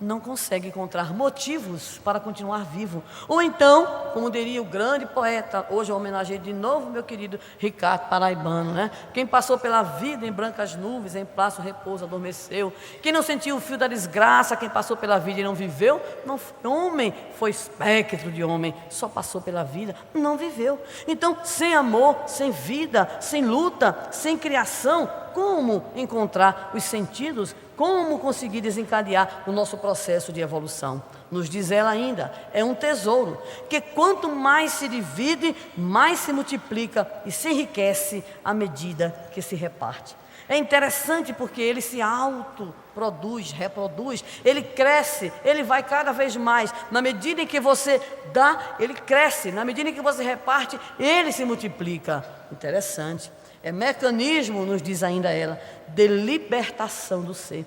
não consegue encontrar motivos para continuar vivo. Ou então, como diria o grande poeta, hoje eu homenageei de novo meu querido Ricardo Paraibano, né? Quem passou pela vida em brancas nuvens, em plácido repouso adormeceu. Quem não sentiu o fio da desgraça, quem passou pela vida e não viveu, não foi homem, foi espectro de homem, só passou pela vida, não viveu. Então, sem amor, sem vida, sem luta, sem criação, como encontrar os sentidos? Como conseguir desencadear o nosso processo de evolução? Nos diz ela ainda, é um tesouro, que quanto mais se divide, mais se multiplica e se enriquece à medida que se reparte. É interessante porque ele se autoproduz, reproduz, ele cresce, ele vai cada vez mais. Na medida em que você dá, ele cresce, na medida em que você reparte, ele se multiplica. Interessante. É mecanismo, nos diz ainda ela, de libertação do ser.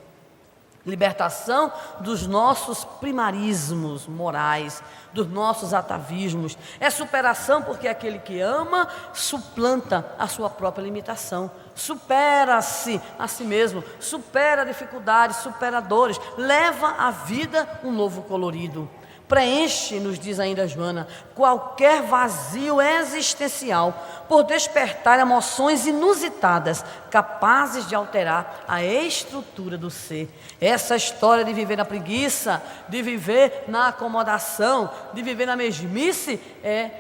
Libertação dos nossos primarismos morais, dos nossos atavismos. É superação porque aquele que ama suplanta a sua própria limitação. Supera-se a si mesmo, supera dificuldades, supera dores, leva à vida um novo colorido. Preenche, nos diz ainda Joana, qualquer vazio existencial por despertar emoções inusitadas, capazes de alterar a estrutura do ser. Essa história de viver na preguiça, de viver na acomodação, de viver na mesmice, é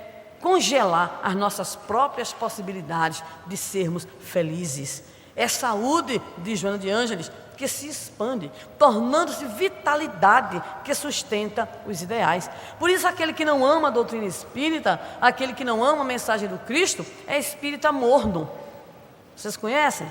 congelar as nossas próprias possibilidades de sermos felizes. É saúde, diz Joana de Ângeles, que se expande, tornando-se vitalidade que sustenta os ideais. Por isso, aquele que não ama a doutrina espírita, aquele que não ama a mensagem do Cristo, é espírita morno. Vocês conhecem?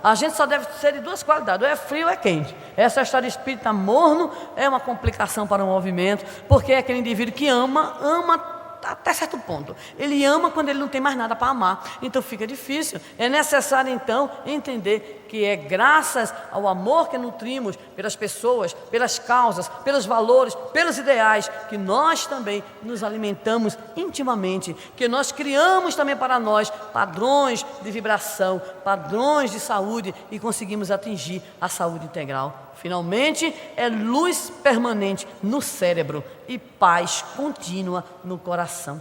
A gente só deve ser de duas qualidades, ou é frio ou é quente. Essa história de espírita morno é uma complicação para o movimento, porque é aquele indivíduo que ama até certo ponto. Ele ama quando ele não tem mais nada para amar. Então fica difícil. É necessário então entender que é graças ao amor que nutrimos pelas pessoas, pelas causas, pelos valores, pelos ideais, que nós também nos alimentamos intimamente, que nós criamos também para nós padrões de vibração, padrões de saúde e conseguimos atingir a saúde integral. Finalmente, é luz permanente no cérebro e paz contínua no coração.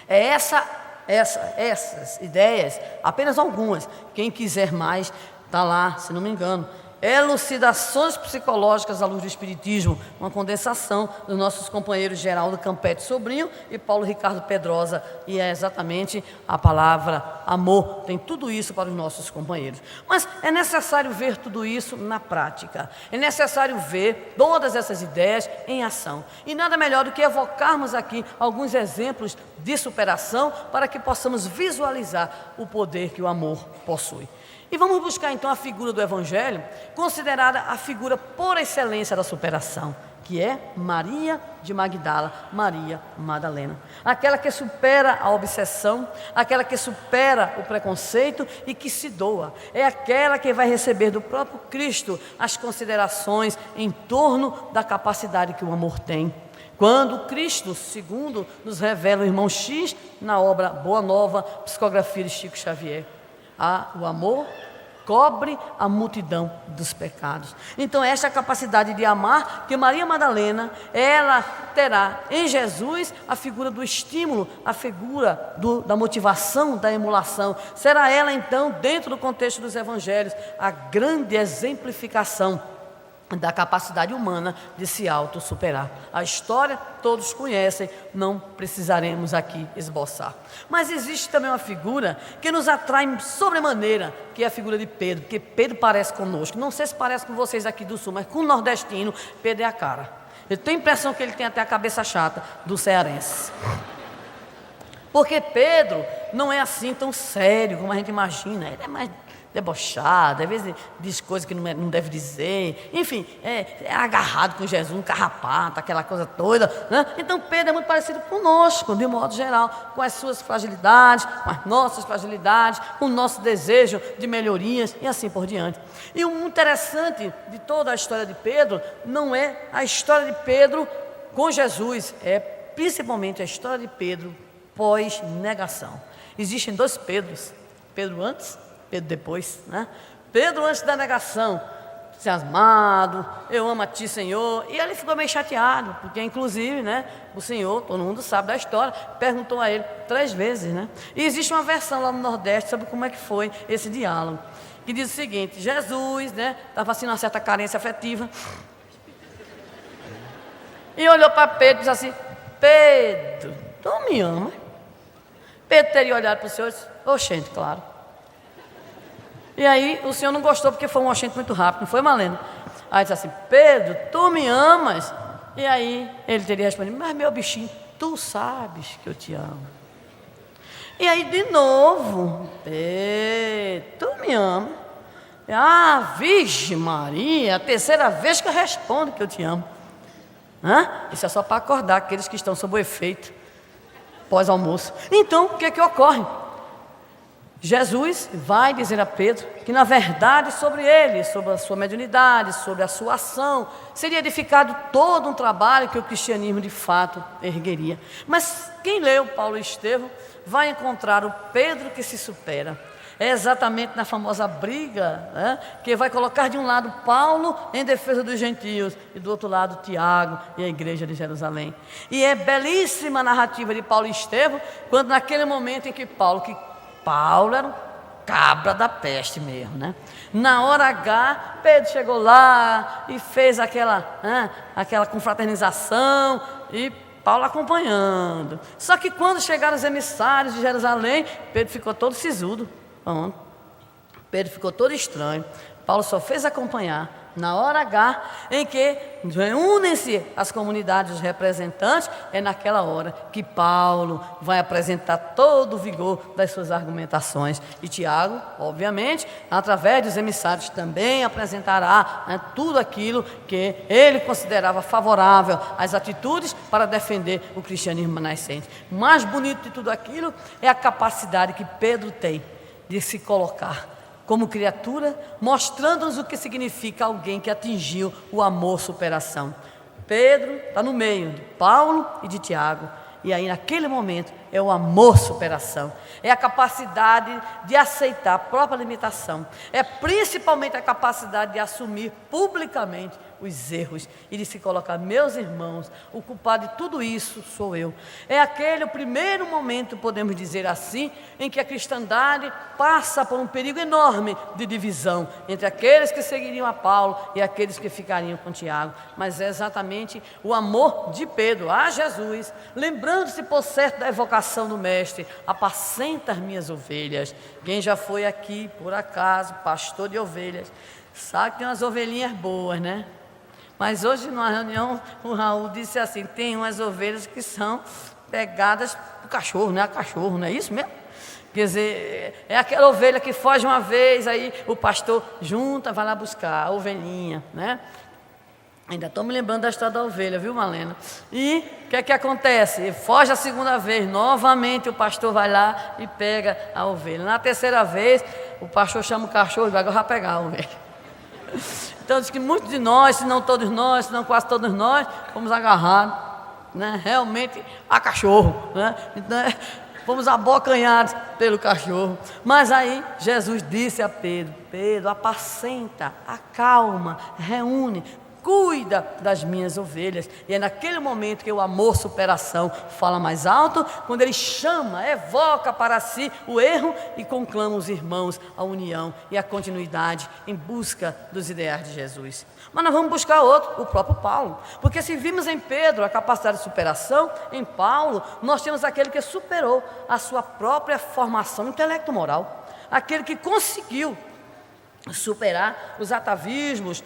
É essas ideias, apenas algumas. Quem quiser mais, está lá, se não me engano. Elucidações psicológicas à luz do Espiritismo, uma condensação dos nossos companheiros Geraldo Campete Sobrinho e Paulo Ricardo Pedrosa, e é exatamente a palavra amor, tem tudo isso para os nossos companheiros. Mas é necessário ver tudo isso na prática, é necessário ver todas essas ideias em ação, e nada melhor do que evocarmos aqui alguns exemplos de superação para que possamos visualizar o poder que o amor possui. E vamos buscar então a figura do Evangelho, considerada a figura por excelência da superação, que é Maria de Magdala, Maria Madalena. Aquela que supera a obsessão, aquela que supera o preconceito e que se doa. É aquela que vai receber do próprio Cristo as considerações em torno da capacidade que o amor tem. Quando Cristo, segundo nos revela o irmão X, na obra Boa Nova, psicografia de Chico Xavier, o amor cobre a multidão dos pecados. Então esta capacidade de amar que Maria Madalena, ela terá em Jesus a figura do estímulo, a figura da motivação, da emulação. Será ela então, dentro do contexto dos evangelhos, a grande exemplificação da capacidade humana de se auto-superar. A história todos conhecem, não precisaremos aqui esboçar. Mas existe também uma figura que nos atrai sobremaneira, que é a figura de Pedro, porque Pedro parece conosco. Não sei se parece com vocês aqui do Sul, mas com o nordestino, Pedro é a cara. Eu tenho a impressão que ele tem até a cabeça chata do cearense. Porque Pedro não é assim tão sério como a gente imagina, ele é mais debochado, às vezes diz coisas que não deve dizer, enfim, é agarrado com Jesus, um carrapato, aquela coisa toda, né? Então Pedro é muito parecido conosco, de modo geral, com as suas fragilidades, com as nossas fragilidades, com o nosso desejo de melhorias e assim por diante. E o interessante de toda a história de Pedro não é a história de Pedro com Jesus, é principalmente a história de Pedro pós-negação. Existem dois Pedros, Pedro antes, Pedro depois, né? Pedro antes da negação, entusiasmado, eu amo a ti, Senhor, e ele ficou meio chateado, porque inclusive, né, o Senhor, todo mundo sabe da história, perguntou a ele 3 vezes, né? E existe uma versão lá no Nordeste sobre como é que foi esse diálogo, que diz o seguinte: Jesus, né, estava assim numa certa carência afetiva, e olhou para Pedro e disse assim: Pedro, tu me ama? Pedro teria olhado para o Senhor e disse: oxente, claro. E aí o Senhor não gostou porque foi um oxente muito rápido, não foi, Malena? Aí disse assim: Pedro, tu me amas? E aí ele teria respondido: mas meu bichinho, tu sabes que eu te amo. E aí de novo: Pedro, tu me amas? Ah, Virgem Maria, a 3ª vez que eu respondo que eu te amo. Isso é só para acordar aqueles que estão sob o efeito pós-almoço. Então, o que é que ocorre? Jesus vai dizer a Pedro que, na verdade, sobre ele, sobre a sua mediunidade, sobre a sua ação, seria edificado todo um trabalho que o cristianismo de fato ergueria. Mas quem leu Paulo e Estevão vai encontrar o Pedro que se supera. É exatamente na famosa briga, né, que vai colocar de um lado Paulo em defesa dos gentios e do outro lado Tiago e a igreja de Jerusalém. E é belíssima a narrativa de Paulo e Estevão, quando naquele momento em que Paulo era um cabra da peste mesmo, né? Na hora H, Pedro chegou lá e fez aquela confraternização e Paulo acompanhando. Só que quando chegaram os emissários de Jerusalém, Pedro ficou todo sisudo. Pedro ficou todo estranho. Paulo só fez acompanhar na hora H em que reúnem-se as comunidades, os representantes. É naquela hora que Paulo vai apresentar todo o vigor das suas argumentações. E Tiago, obviamente, através dos emissários também apresentará, né, tudo aquilo que ele considerava favorável às atitudes para defender o cristianismo nascente. O mais bonito de tudo aquilo é a capacidade que Pedro tem de se colocar como criatura, mostrando-nos o que significa alguém que atingiu o amor-superação. Pedro está no meio de Paulo e de Tiago, e aí naquele momento é o amor-superação, é a capacidade de aceitar a própria limitação, é principalmente a capacidade de assumir publicamente os erros e de se colocar: meus irmãos, o culpado de tudo isso sou eu. É aquele o primeiro momento, podemos dizer assim, em que a cristandade passa por um perigo enorme de divisão entre aqueles que seguiriam a Paulo e aqueles que ficariam com Tiago. Mas é exatamente o amor de Pedro a Jesus, lembrando-se por certo da evocação do mestre: apacenta as minhas ovelhas. Quem já foi aqui, por acaso, pastor de ovelhas, sabe que tem umas ovelhinhas boas, né? Mas hoje, numa reunião, o Raul disse assim: tem umas ovelhas que são pegadas por cachorro, né? A cachorro, não é isso mesmo? Quer dizer, é aquela ovelha que foge uma vez, aí o pastor junta, vai lá buscar a ovelhinha, né? Ainda estou me lembrando da história da ovelha, viu, Malena? E o que é que acontece? Foge a segunda vez, novamente o pastor vai lá e pega a ovelha. Na 3ª vez, o pastor chama o cachorro e vai agora pegar a ovelha. Então diz que muitos de nós, se não todos nós, se não quase todos nós, fomos agarrados, né, realmente a cachorro, né? Então, fomos abocanhados pelo cachorro. Mas aí Jesus disse a Pedro: Pedro, apacenta, acalma, reúne, cuida das minhas ovelhas. E é naquele momento que o amor superação fala mais alto, quando ele chama, evoca para si o erro e conclama os irmãos a união e a continuidade em busca dos ideais de Jesus. Mas nós vamos buscar outro, o próprio Paulo, porque se vimos em Pedro a capacidade de superação, em Paulo nós temos aquele que superou a sua própria formação intelecto-moral, aquele que conseguiu superar os atavismos,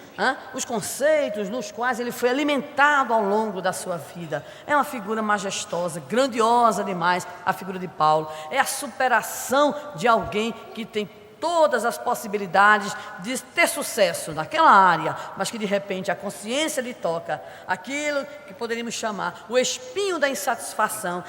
os conceitos nos quais ele foi alimentado ao longo da sua vida. É uma figura majestosa, grandiosa demais a figura de Paulo. É a superação de alguém que tem todas as possibilidades de ter sucesso naquela área, mas que de repente a consciência lhe toca aquilo que poderíamos chamar o espinho da insatisfação,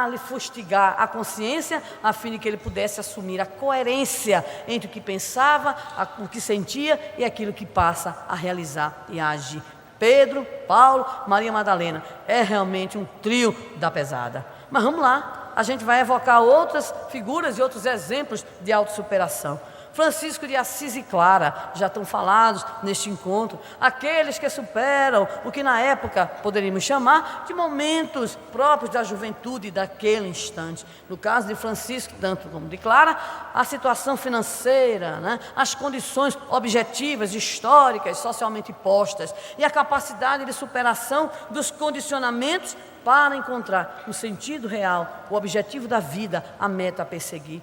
lhe fustigar a consciência, a fim de que ele pudesse assumir a coerência entre o que pensava, o que sentia e aquilo que passa a realizar e a agir. Pedro, Paulo, Maria Madalena, é realmente um trio da pesada. Mas vamos lá. A gente vai evocar outras figuras e outros exemplos de autossuperação. Francisco de Assis e Clara já estão falados neste encontro, aqueles que superam o que na época poderíamos chamar de momentos próprios da juventude daquele instante. No caso de Francisco, tanto como de Clara, a situação financeira, as condições objetivas, históricas, socialmente postas e a capacidade de superação dos condicionamentos para encontrar o sentido real, o objetivo da vida, a meta a perseguir.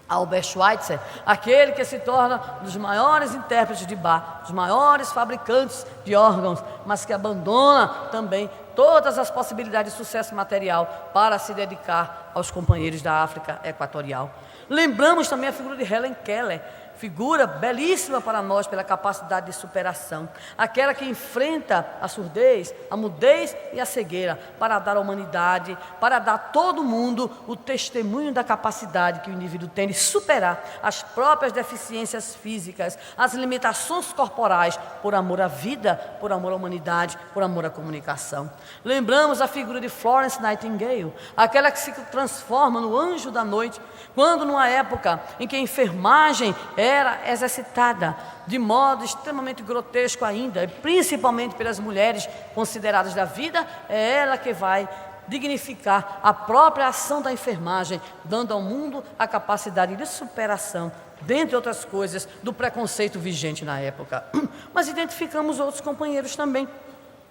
Albert Schweitzer, aquele que se torna um dos maiores intérpretes de Bach, dos maiores fabricantes de órgãos, mas que abandona também todas as possibilidades de sucesso material para se dedicar aos companheiros da África Equatorial. Lembramos também a figura de Helen Keller, figura belíssima para nós pela capacidade de superação, aquela que enfrenta a surdez, a mudez e a cegueira para dar à humanidade, para dar a todo mundo o testemunho da capacidade que o indivíduo tem de superar as próprias deficiências físicas, as limitações corporais, por amor à vida, por amor à humanidade, por amor à comunicação. Lembramos a figura de Florence Nightingale, aquela que se transforma no anjo da noite, quando numa época em que a enfermagem era exercitada de modo extremamente grotesco ainda, principalmente pelas mulheres consideradas da vida, é ela que vai dignificar a própria ação da enfermagem, dando ao mundo a capacidade de superação, dentre outras coisas, do preconceito vigente na época. Mas identificamos outros companheiros também,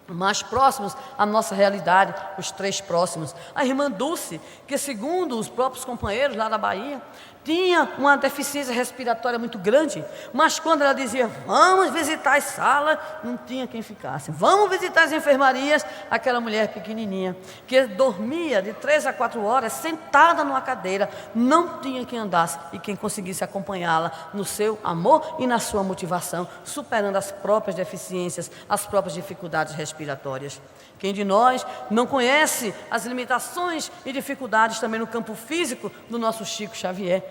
mais próximos à nossa realidade, os três próximos. A irmã Dulce, que segundo os próprios companheiros lá da Bahia, tinha uma deficiência respiratória muito grande, mas quando ela dizia, vamos visitar as salas, não tinha quem ficasse. Vamos visitar as enfermarias, aquela mulher pequenininha, que dormia de 3 a 4 horas, sentada numa cadeira, não tinha quem andasse e quem conseguisse acompanhá-la no seu amor e na sua motivação, superando as próprias deficiências, as próprias dificuldades respiratórias. Quem de nós não conhece as limitações e dificuldades também no campo físico do nosso Chico Xavier?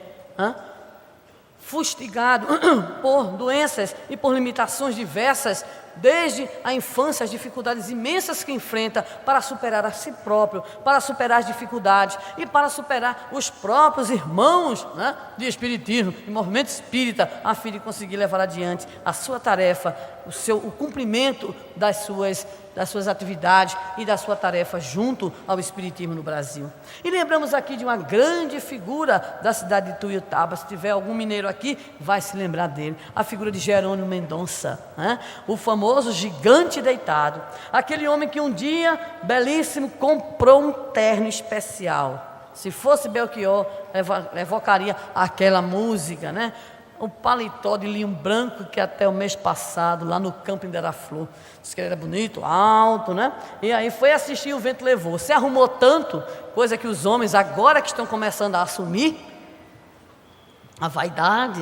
Fustigado por doenças e por limitações diversas, desde a infância, as dificuldades imensas que enfrenta para superar a si próprio, para superar as dificuldades e para superar os próprios irmãos de espiritismo, de movimento espírita, a fim de conseguir levar adiante a sua tarefa, o cumprimento das suas atividades e da sua tarefa junto ao espiritismo no Brasil. E lembramos aqui de uma grande figura da cidade de Tuiutaba. Se tiver algum mineiro aqui, vai se lembrar dele, a figura de Jerônimo Mendonça, o famoso gigante deitado, aquele homem que um dia, belíssimo, comprou um terno especial. Se fosse Belchior, evocaria aquela música, o paletó de linho branco que até o mês passado, lá no campo em Deraflor, disse que ele era bonito, alto, E aí foi assistir e o vento levou. Se arrumou tanto, coisa que os homens agora que estão começando a assumir a vaidade,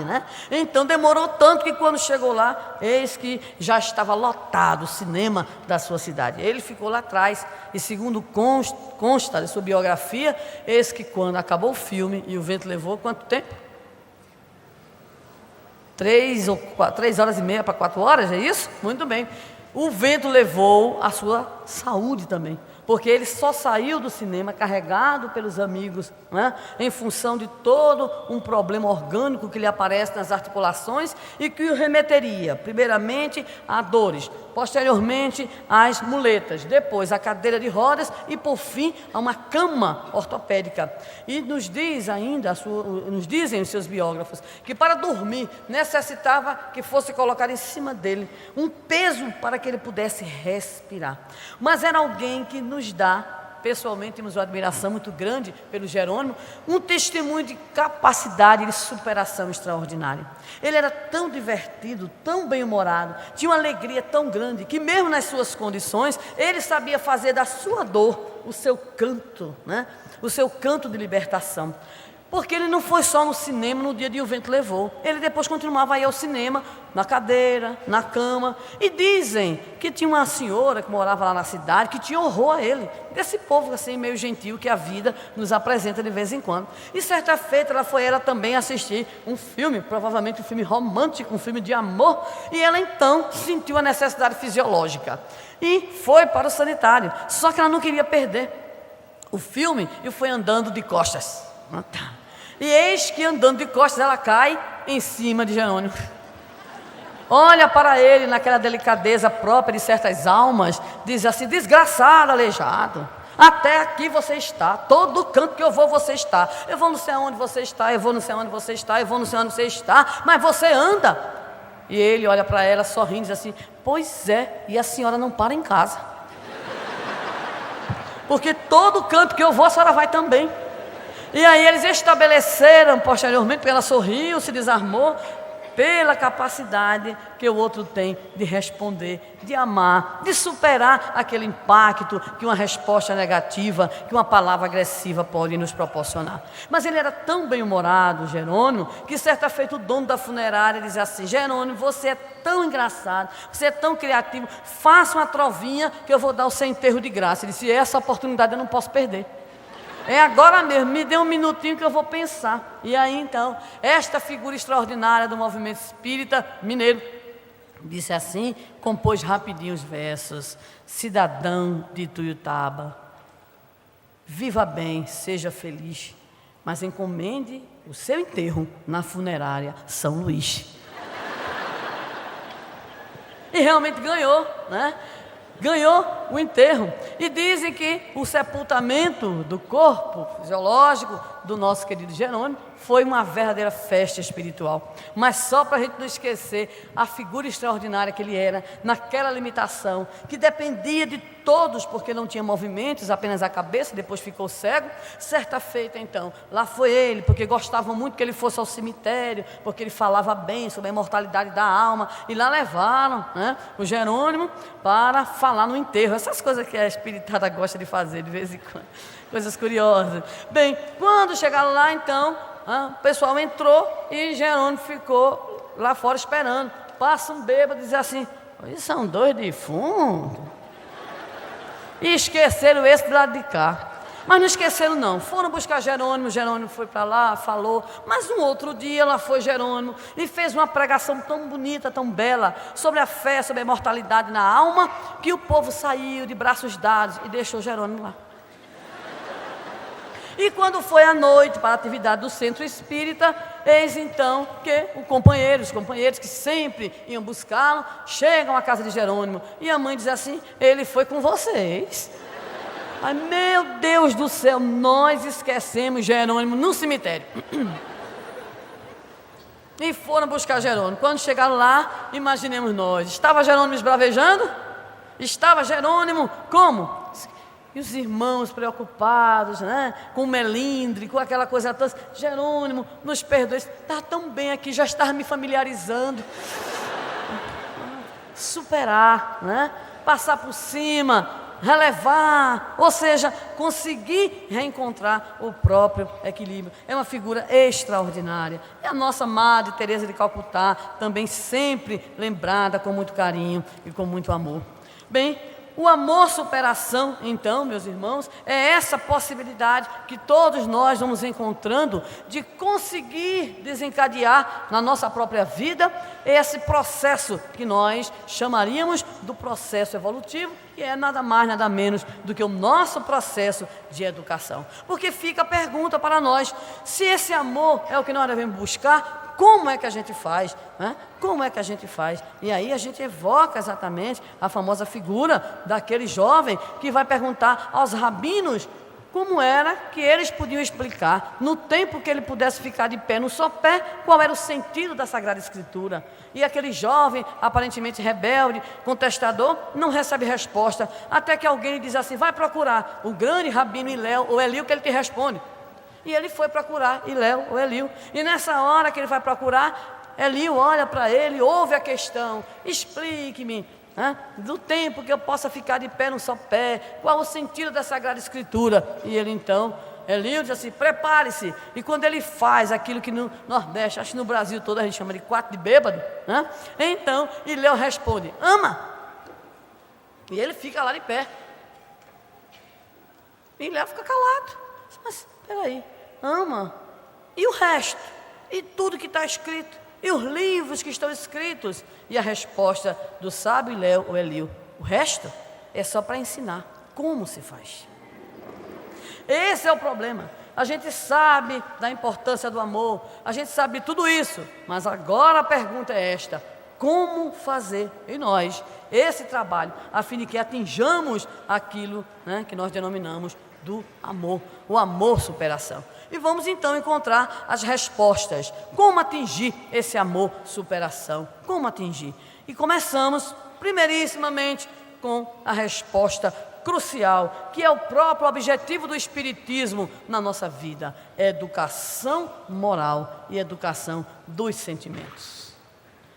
Então demorou tanto que quando chegou lá, eis que já estava lotado o cinema da sua cidade. Ele ficou lá atrás e segundo consta de sua biografia, eis que quando acabou o filme e o vento levou, quanto tempo? 3 horas e meia para 4 horas, é isso? Muito bem. O vento levou a sua saúde também, porque ele só saiu do cinema carregado pelos amigos, né, em função de todo um problema orgânico que lhe aparece nas articulações e que o remeteria, primeiramente, a dores, posteriormente às muletas, depois a cadeira de rodas e, por fim, a uma cama ortopédica. E nos dizem os seus biógrafos que para dormir necessitava que fosse colocado em cima dele um peso para que ele pudesse respirar. Mas era alguém que nos dá, pessoalmente temos uma admiração muito grande pelo Jerônimo, um testemunho de capacidade de superação extraordinária. Ele era tão divertido, tão bem-humorado, tinha uma alegria tão grande, que mesmo nas suas condições, ele sabia fazer da sua dor o seu canto, né? O seu canto de libertação. Porque ele não foi só no cinema no dia de O Vento Levou. Ele depois continuava a ir ao cinema, na cadeira, na cama. E dizem que tinha uma senhora que morava lá na cidade, que tinha horror a ele. Desse povo assim, meio gentil, que a vida nos apresenta de vez em quando. E certa feita, ela também assistir um filme, provavelmente um filme romântico, um filme de amor. E ela então sentiu a necessidade fisiológica. E foi para o sanitário. Só que ela não queria perder o filme e foi andando de costas. E eis que andando de costas ela cai em cima de Jerônimo. Olha para ele naquela delicadeza própria de certas almas, diz assim: desgraçado, aleijado, até aqui você está, todo canto que eu vou você está, eu vou não sei onde você está, eu vou não sei onde você está, eu vou não sei onde você está, mas você anda. E ele olha para ela sorrindo e diz assim: pois é, e a senhora não para em casa, porque todo canto que eu vou a senhora vai também. E aí eles estabeleceram posteriormente, porque ela sorriu, se desarmou, pela capacidade que o outro tem de responder, de amar, de superar aquele impacto que uma resposta negativa, que uma palavra agressiva pode nos proporcionar. Mas ele era tão bem-humorado, Jerônimo, que certa feita o dono da funerária dizia assim: Jerônimo, você é tão engraçado, você é tão criativo, faça uma trovinha que eu vou dar o seu enterro de graça. Ele disse: essa oportunidade eu não posso perder. É agora mesmo, me dê um minutinho que eu vou pensar. E aí então, esta figura extraordinária do movimento espírita mineiro disse assim, compôs rapidinho os versos: cidadão de Ituiutaba, viva bem, seja feliz, mas encomende o seu enterro na funerária São Luís. E realmente ganhou, né? Ganhou o enterro. E dizem que o sepultamento do corpo fisiológico do nosso querido Jerônimo foi uma verdadeira festa espiritual. Mas só para a gente não esquecer a figura extraordinária que ele era, naquela limitação, que dependia de todos, porque não tinha movimentos, apenas a cabeça, depois ficou cego. Certa feita então, lá foi ele, porque gostavam muito que ele fosse ao cemitério, porque ele falava bem sobre a imortalidade da alma, e lá levaram, né, o Jerônimo para falar no enterro, essas coisas que a espiritada gosta de fazer de vez em quando, coisas curiosas. Bem, quando chegaram lá então, o pessoal entrou e Jerônimo ficou lá fora esperando. Passa um bêbado e diz assim: eles são dois defuntos. E esqueceram esse do lado de cá. Mas não esqueceram não, foram buscar Jerônimo. Jerônimo foi para lá, falou. Mas um outro dia lá foi Jerônimo e fez uma pregação tão bonita, tão bela, sobre a fé, sobre a imortalidade na alma, que o povo saiu de braços dados e deixou Jerônimo lá. E quando foi à noite para a atividade do centro espírita, eis então que os companheiros que sempre iam buscá-lo, chegam à casa de Jerônimo, e a mãe diz assim: ele foi com vocês. Ai, meu Deus do céu, nós esquecemos Jerônimo no cemitério. E foram buscar Jerônimo. Quando chegaram lá, imaginemos nós, estava Jerônimo esbravejando? Estava Jerônimo como? E os irmãos preocupados, né, com o melindre, com aquela coisa toda: Jerônimo, nos perdoe, está tão bem aqui, já estava me familiarizando. Superar, né, passar por cima, relevar, ou seja, conseguir reencontrar o próprio equilíbrio. É uma figura extraordinária. E a nossa Madre Teresa de Calcutá, também sempre lembrada com muito carinho e com muito amor. Bem, O amor superação, então, meus irmãos, é essa possibilidade que todos nós vamos encontrando de conseguir desencadear na nossa própria vida esse processo que nós chamaríamos do processo evolutivo, que é nada mais, nada menos do que o nosso processo de educação. Porque fica a pergunta para nós, se esse amor é o que nós devemos buscar, como é que a gente faz? Né? Como é que a gente faz? E aí a gente evoca exatamente a famosa figura daquele jovem que vai perguntar aos rabinos como era que eles podiam explicar, no tempo que ele pudesse ficar de pé no sopé, qual era o sentido da Sagrada Escritura. E aquele jovem, aparentemente rebelde, contestador, não recebe resposta, até que alguém lhe diz assim, vai procurar o grande rabino Hillel ou Eliu, que ele te responde. E ele foi procurar Hillel ou Eliu. E nessa hora que ele vai procurar, Eliu olha para ele, ouve a questão, explique-me, do tempo que eu possa ficar de pé no sopé, qual o sentido da Sagrada Escritura. E ele então, Eliu diz assim, prepare-se. E quando ele faz aquilo que no Nordeste, acho que no Brasil todo a gente chama de quarto de bêbado, então Hillel responde, ama. E ele fica lá de pé. E Hillel fica calado. Mas, peraí, ama? E o resto? E tudo que está escrito? E os livros que estão escritos? E a resposta do sábio Hillel ou Eliu, o resto é só para ensinar como se faz. Esse é o problema. A gente sabe da importância do amor, a gente sabe de tudo isso, mas agora a pergunta é esta, como fazer em nós esse trabalho, a fim de que atinjamos aquilo que nós denominamos do amor, o amor superação. E vamos então encontrar as respostas, como atingir esse amor superação, como atingir. E começamos primeirissimamente com a resposta crucial, que é o próprio objetivo do Espiritismo na nossa vida, educação moral e educação dos sentimentos.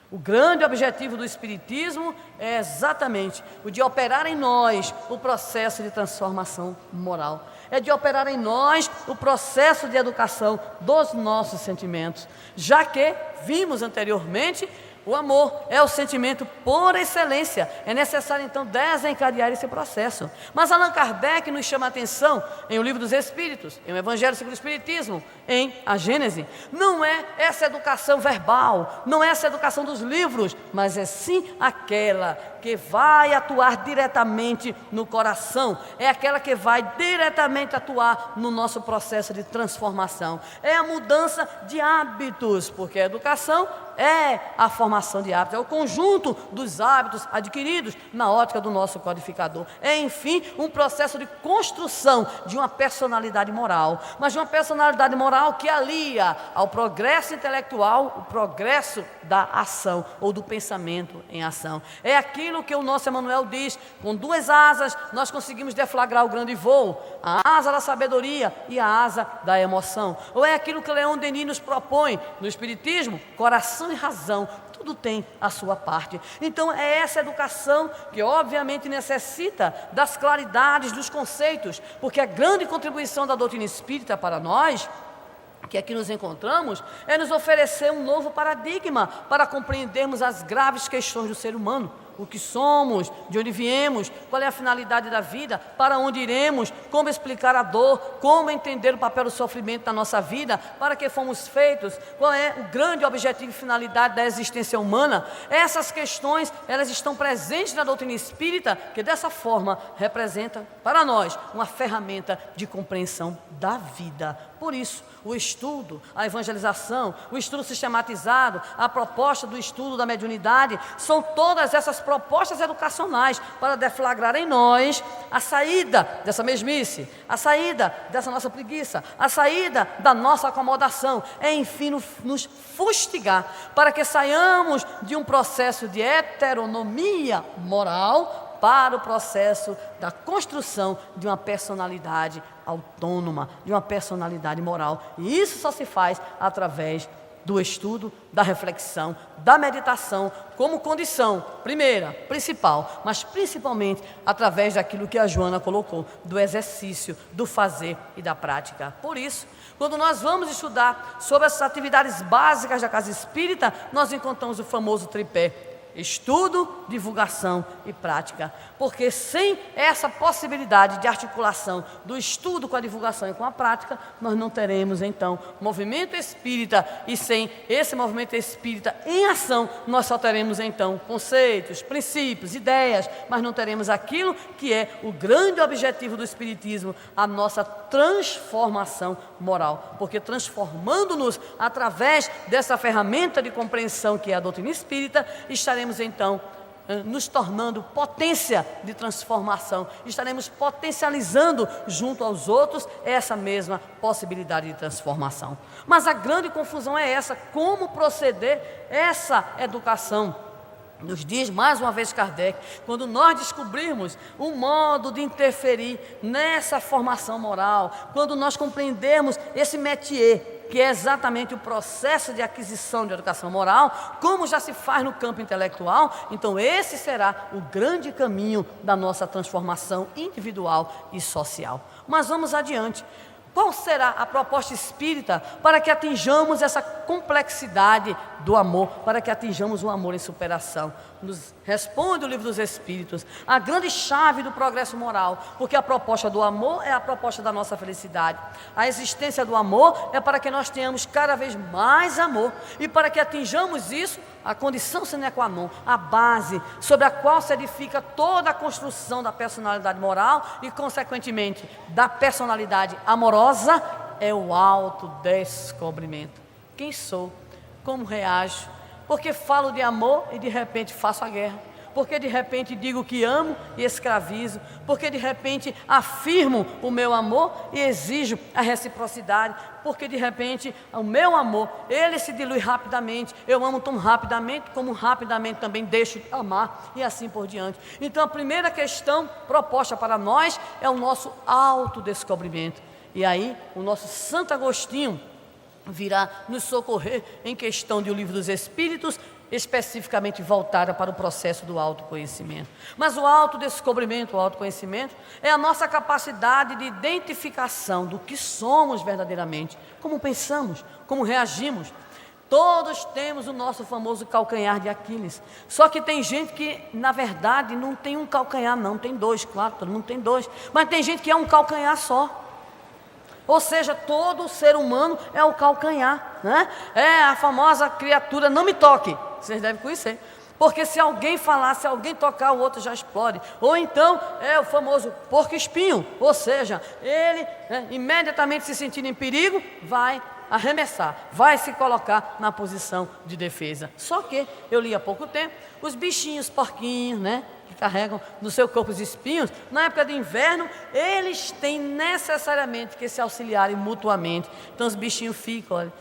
O grande objetivo do Espiritismo é exatamente o de operar em nós o processo de transformação moral. É de operar em nós o processo de educação dos nossos sentimentos. Já que vimos anteriormente, o amor é o sentimento por excelência. É necessário então desencadear esse processo. Mas Allan Kardec nos chama a atenção em O Livro dos Espíritos, em O Evangelho segundo o Espiritismo, em A Gênese. Não é essa educação verbal, não é essa educação dos livros, mas é sim aquela que vai atuar diretamente no coração, é aquela que vai diretamente atuar no nosso processo de transformação. É a mudança de hábitos, porque a educação é a formação de hábitos, é o conjunto dos hábitos adquiridos na ótica do nosso codificador. É, enfim, um processo de construção de uma personalidade moral, mas de uma personalidade moral que alia ao progresso intelectual o progresso da ação ou do pensamento em ação. É aquilo que o nosso Emmanuel diz, com duas asas nós conseguimos deflagrar o grande voo, a asa da sabedoria e a asa da emoção. Ou é aquilo que Leon Denis nos propõe no Espiritismo, coração e razão, tudo tem a sua parte. Então é essa educação que obviamente necessita das claridades dos conceitos, porque a grande contribuição da doutrina espírita para nós, que aqui nos encontramos, é nos oferecer um novo paradigma para compreendermos as graves questões do ser humano. O que somos, de onde viemos, qual é a finalidade da vida, para onde iremos, como explicar a dor, como entender o papel do sofrimento na nossa vida, para que fomos feitos, qual é o grande objetivo e finalidade da existência humana. Essas questões, elas estão presentes na doutrina espírita, que dessa forma representa para nós uma ferramenta de compreensão da vida. Por isso, o estudo, a evangelização, o estudo sistematizado, a proposta do estudo da mediunidade, são todas essas propostas educacionais para deflagrar em nós a saída dessa mesmice, a saída dessa nossa preguiça, a saída da nossa acomodação, enfim, nos fustigar para que saiamos de um processo de heteronomia moral para o processo da construção de uma personalidade autônoma, de uma personalidade moral. E isso só se faz através do estudo, da reflexão, da meditação, como condição primeira, principal, mas principalmente através daquilo que a Joana colocou, do exercício, do fazer e da prática. Por isso, quando nós vamos estudar sobre essas atividades básicas da casa espírita, nós encontramos o famoso tripé: estudo, divulgação e prática. Porque sem essa possibilidade de articulação do estudo com a divulgação e com a prática, nós não teremos então movimento espírita, e sem esse movimento espírita em ação, nós só teremos então conceitos, princípios, ideias, mas não teremos aquilo que é o grande objetivo do espiritismo, a nossa transformação moral. Porque transformando-nos através dessa ferramenta de compreensão que é a doutrina espírita, estaremos então nos tornando potência de transformação, estaremos potencializando junto aos outros essa mesma possibilidade de transformação. Mas a grande confusão é essa: como proceder essa educação? Nos diz mais uma vez Kardec, quando nós descobrirmos um modo de interferir nessa formação moral, quando nós compreendermos esse métier, que é exatamente o processo de aquisição de educação moral, como já se faz no campo intelectual, então esse será o grande caminho da nossa transformação individual e social. Mas vamos adiante. Qual será a proposta espírita para que atinjamos essa complexidade do amor, para que atinjamos o amor em superação? Nos responde o Livro dos Espíritos, a grande chave do progresso moral, porque a proposta do amor é a proposta da nossa felicidade. A existência do amor é para que nós tenhamos cada vez mais amor, e para que atinjamos isso, a condição sine qua non, a base sobre a qual se edifica toda a construção da personalidade moral e, consequentemente, da personalidade amorosa, é o autodescobrimento. Quem sou? Como reajo? Porque falo de amor e de repente faço a guerra. Porque de repente digo que amo e escravizo. Porque de repente afirmo o meu amor e exijo a reciprocidade. Porque de repente o meu amor, ele se dilui rapidamente. Eu amo tão rapidamente como rapidamente também deixo de amar, e assim por diante. Então a primeira questão proposta para nós é o nosso autodescobrimento. E aí o nosso Santo Agostinho virá nos socorrer em questão de O Livro dos Espíritos, especificamente voltada para o processo do autoconhecimento. Mas o autodescobrimento, o autoconhecimento, é a nossa capacidade de identificação do que somos verdadeiramente, como pensamos, como reagimos. Todos temos o nosso famoso calcanhar de Aquiles. Só que tem gente que, na verdade, não tem um calcanhar não, tem dois, claro, todo mundo tem dois. Mas tem gente que é um calcanhar só. Ou seja, todo ser humano é o calcanhar, né? É a famosa criatura, não me toque. Vocês devem conhecer. Porque se alguém falar, se alguém tocar, o outro já explode. Ou então é o famoso porco-espinho. Ou seja, ele imediatamente se sentindo em perigo, vai arremessar, vai se colocar na posição de defesa. Só que, eu li há pouco tempo, os bichinhos porquinhos, né? Que carregam no seu corpo os espinhos, na época de inverno, eles têm necessariamente que se auxiliarem mutuamente. Então os bichinhos ficam, olha,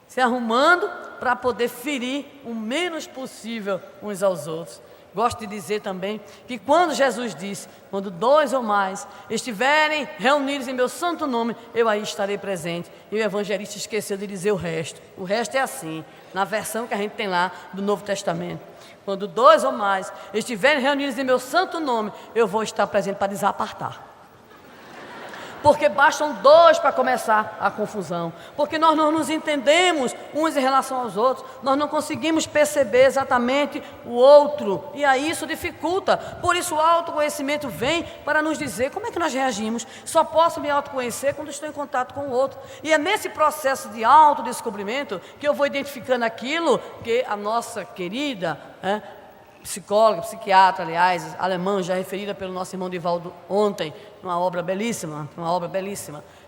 se arrumando para poder ferir o menos possível uns aos outros. Gosto de dizer também que quando Jesus disse, quando dois ou mais estiverem reunidos em meu santo nome, eu aí estarei presente. E o evangelista esqueceu de dizer o resto. O resto é assim, na versão que a gente tem lá do Novo Testamento. Quando dois ou mais estiverem reunidos em meu santo nome, eu vou estar presente para desapartar. Porque bastam dois para começar a confusão. Porque nós não nos entendemos uns em relação aos outros. Nós não conseguimos perceber exatamente o outro. E aí isso dificulta. Por isso o autoconhecimento vem para nos dizer como é que nós reagimos. Só posso me autoconhecer quando estou em contato com o outro. E é nesse processo de autodescobrimento que eu vou identificando aquilo que a nossa querida psicóloga, psiquiatra, aliás, alemã, já referida pelo nosso irmão Divaldo ontem, uma obra belíssima,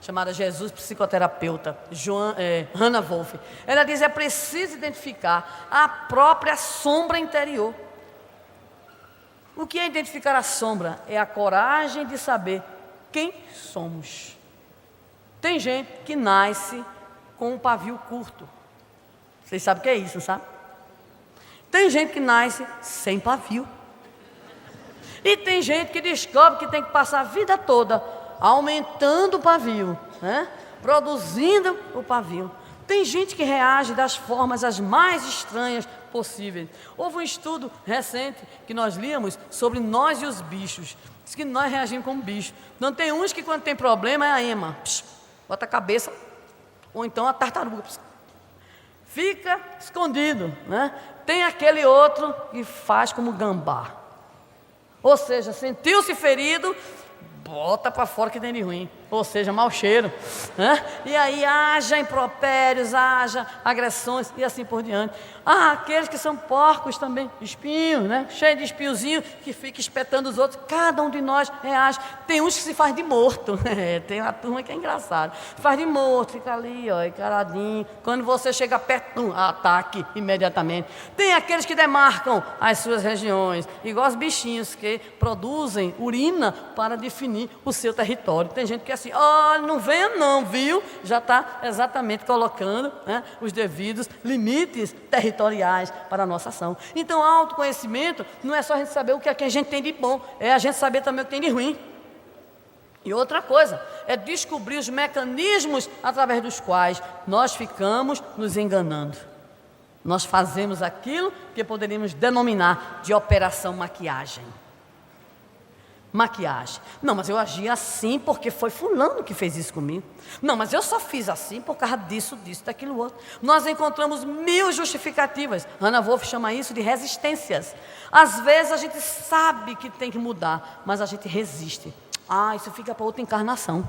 chamada Jesus Psicoterapeuta, Hannah Wolff. Ela diz, é preciso identificar a própria sombra interior. O que é identificar a sombra? É a coragem de saber quem somos. Tem gente que nasce com um pavio curto. Vocês sabem o que é isso, não sabe? Tem gente que nasce sem pavio. E tem gente que descobre que tem que passar a vida toda aumentando o pavio, né? Produzindo o pavio. Tem gente que reage das formas as mais estranhas possíveis. Houve um estudo recente que nós líamos sobre nós e os bichos. Diz que nós reagimos como bicho. Não tem uns que quando tem problema é a ema, bota a cabeça, ou então a tartaruga. fica escondido, né? Tem aquele outro que faz como gambá. Ou seja, sentiu-se ferido, bota para fora que tem de ruim. Ou seja, mau cheiro, né? E aí haja impropérios, haja agressões e assim por diante. Aqueles que são porcos também, espinhos, né? Cheio de espinhozinho que fica espetando os outros. Cada um de nós reage. Tem uns que se faz de morto. Tem uma turma que é engraçada. Faz de morto, fica ali, ó, encaradinho. Quando você chega perto, ataque imediatamente. Tem aqueles que demarcam as suas regiões, igual os bichinhos que produzem urina para definir o seu território. Tem gente que é assim, olha, não venha não, viu? Já está exatamente colocando, né, os devidos limites territoriais para a nossa ação. Então, autoconhecimento não é só a gente saber o que é que a gente tem de bom, é a gente saber também o que tem de ruim. E outra coisa, é descobrir os mecanismos através dos quais nós ficamos nos enganando. Nós fazemos aquilo que poderíamos denominar de operação maquiagem. Maquiagem. Não, mas eu agi assim porque foi fulano que fez isso comigo. Não, mas eu só fiz assim por causa disso, daquilo outro. Nós encontramos 1000 justificativas. Hannah Wolff chama isso de resistências. Às vezes a gente sabe que tem que mudar, mas a gente resiste. Isso fica para outra encarnação.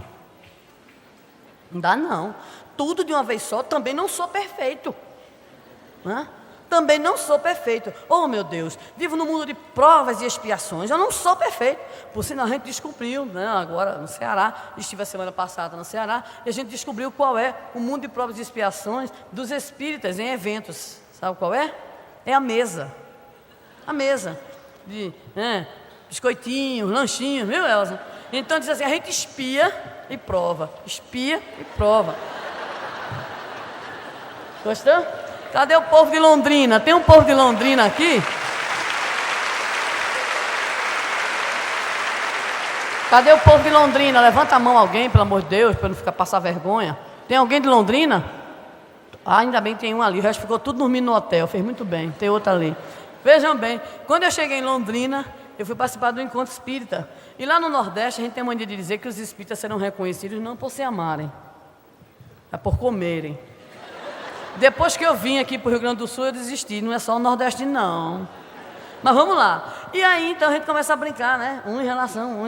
Não dá não. Tudo de uma vez só, também não sou perfeito. Também não sou perfeito. Oh, meu Deus, vivo no mundo de provas e expiações. Eu não sou perfeito. Por sinal, a gente descobriu, né, agora no Ceará, estive a semana passada no Ceará, e a gente descobriu qual é o mundo de provas e expiações dos espíritas em eventos. Sabe qual é? É a mesa. A mesa de biscoitinhos, lanchinhos, viu, Elza? Então diz assim, a gente espia e prova. Espia e prova. Gostou? Cadê o povo de Londrina? Tem um povo de Londrina aqui? Cadê o povo de Londrina? Levanta a mão alguém, pelo amor de Deus, para não ficar passar vergonha. Tem alguém de Londrina? Ainda bem que tem um ali. O resto ficou tudo dormindo no hotel. Fez muito bem. Tem outro ali. Vejam bem, quando eu cheguei em Londrina, eu fui participar do encontro espírita. E lá no Nordeste, a gente tem a mania de dizer que os espíritas serão reconhecidos não por se amarem, é por comerem. Depois que eu vim aqui para o Rio Grande do Sul, eu desisti. Não é só o Nordeste, não. Mas vamos lá. E aí, então, a gente começa a brincar, né? Uns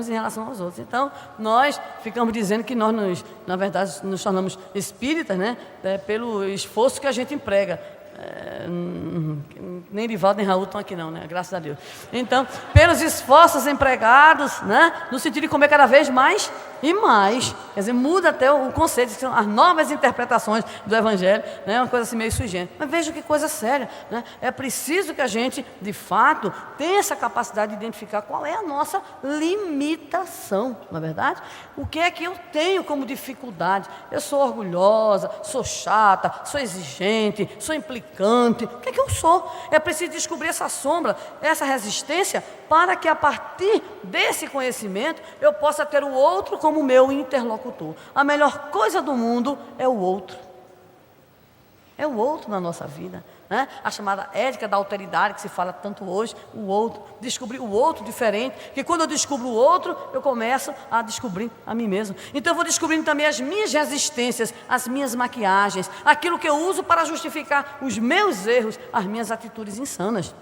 em relação aos outros. Então, nós ficamos dizendo que nós, na verdade, nos tornamos espíritas, né? Pelo esforço que a gente emprega. Nem Divaldo nem Raul estão aqui não, né? Graças a Deus. Então, pelos esforços empregados, né? No sentido de comer cada vez mais e mais. Quer dizer, muda até o conceito, que são as novas interpretações do Evangelho, né? Uma coisa assim meio sui generis. Mas veja que coisa séria, né? É preciso que a gente, de fato, tenha essa capacidade de identificar qual é a nossa limitação, não é verdade? O que é que eu tenho como dificuldade? Eu sou orgulhosa, sou chata, sou exigente, sou implicante. O que é que eu sou? É preciso descobrir essa sombra, essa resistência, para que a partir desse conhecimento eu possa ter o outro como meu interlocutor. A melhor coisa do mundo é o outro. É o outro na nossa vida, né? A chamada ética da alteridade que se fala tanto hoje, o outro. Descobrir o outro diferente, que quando eu descubro o outro, eu começo a descobrir a mim mesmo. Então eu vou descobrindo também as minhas resistências, as minhas maquiagens, aquilo que eu uso para justificar os meus erros, as minhas atitudes insanas.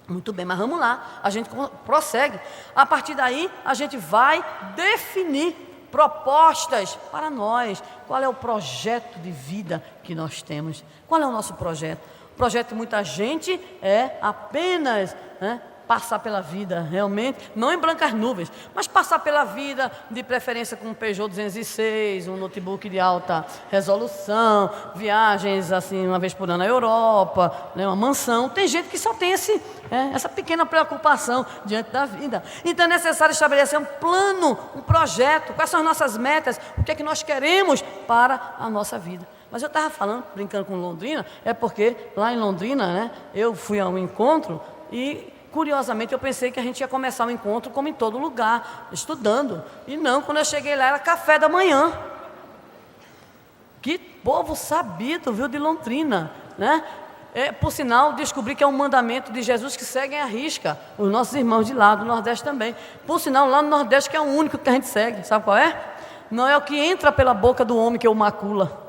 Muito bem, mas vamos lá, a gente prossegue. A partir daí, a gente vai definir propostas para nós. Qual é o projeto de vida que nós temos? Qual é o nosso projeto? O projeto de muita gente é apenas, né, passar pela vida, realmente, não em brancas nuvens, mas passar pela vida, de preferência com um Peugeot 206, um notebook de alta resolução, viagens assim uma vez por ano à Europa, né, uma mansão. Tem gente que só tem essa pequena preocupação diante da vida. Então é necessário estabelecer um plano, um projeto, quais são as nossas metas, o que é que nós queremos para a nossa vida. Mas eu estava falando, brincando com Londrina, é porque lá em Londrina, né, eu fui a um encontro e, curiosamente, eu pensei que a gente ia começar o encontro como em todo lugar, estudando. E não, quando eu cheguei lá, era café da manhã. Que povo sabido, viu, de Londrina, né? Por sinal, descobri que é um mandamento de Jesus que seguem à risca os nossos irmãos de lá, do Nordeste também. Por sinal, lá no Nordeste que é o único que a gente segue, sabe qual é? Não é o que entra pela boca do homem que o macula.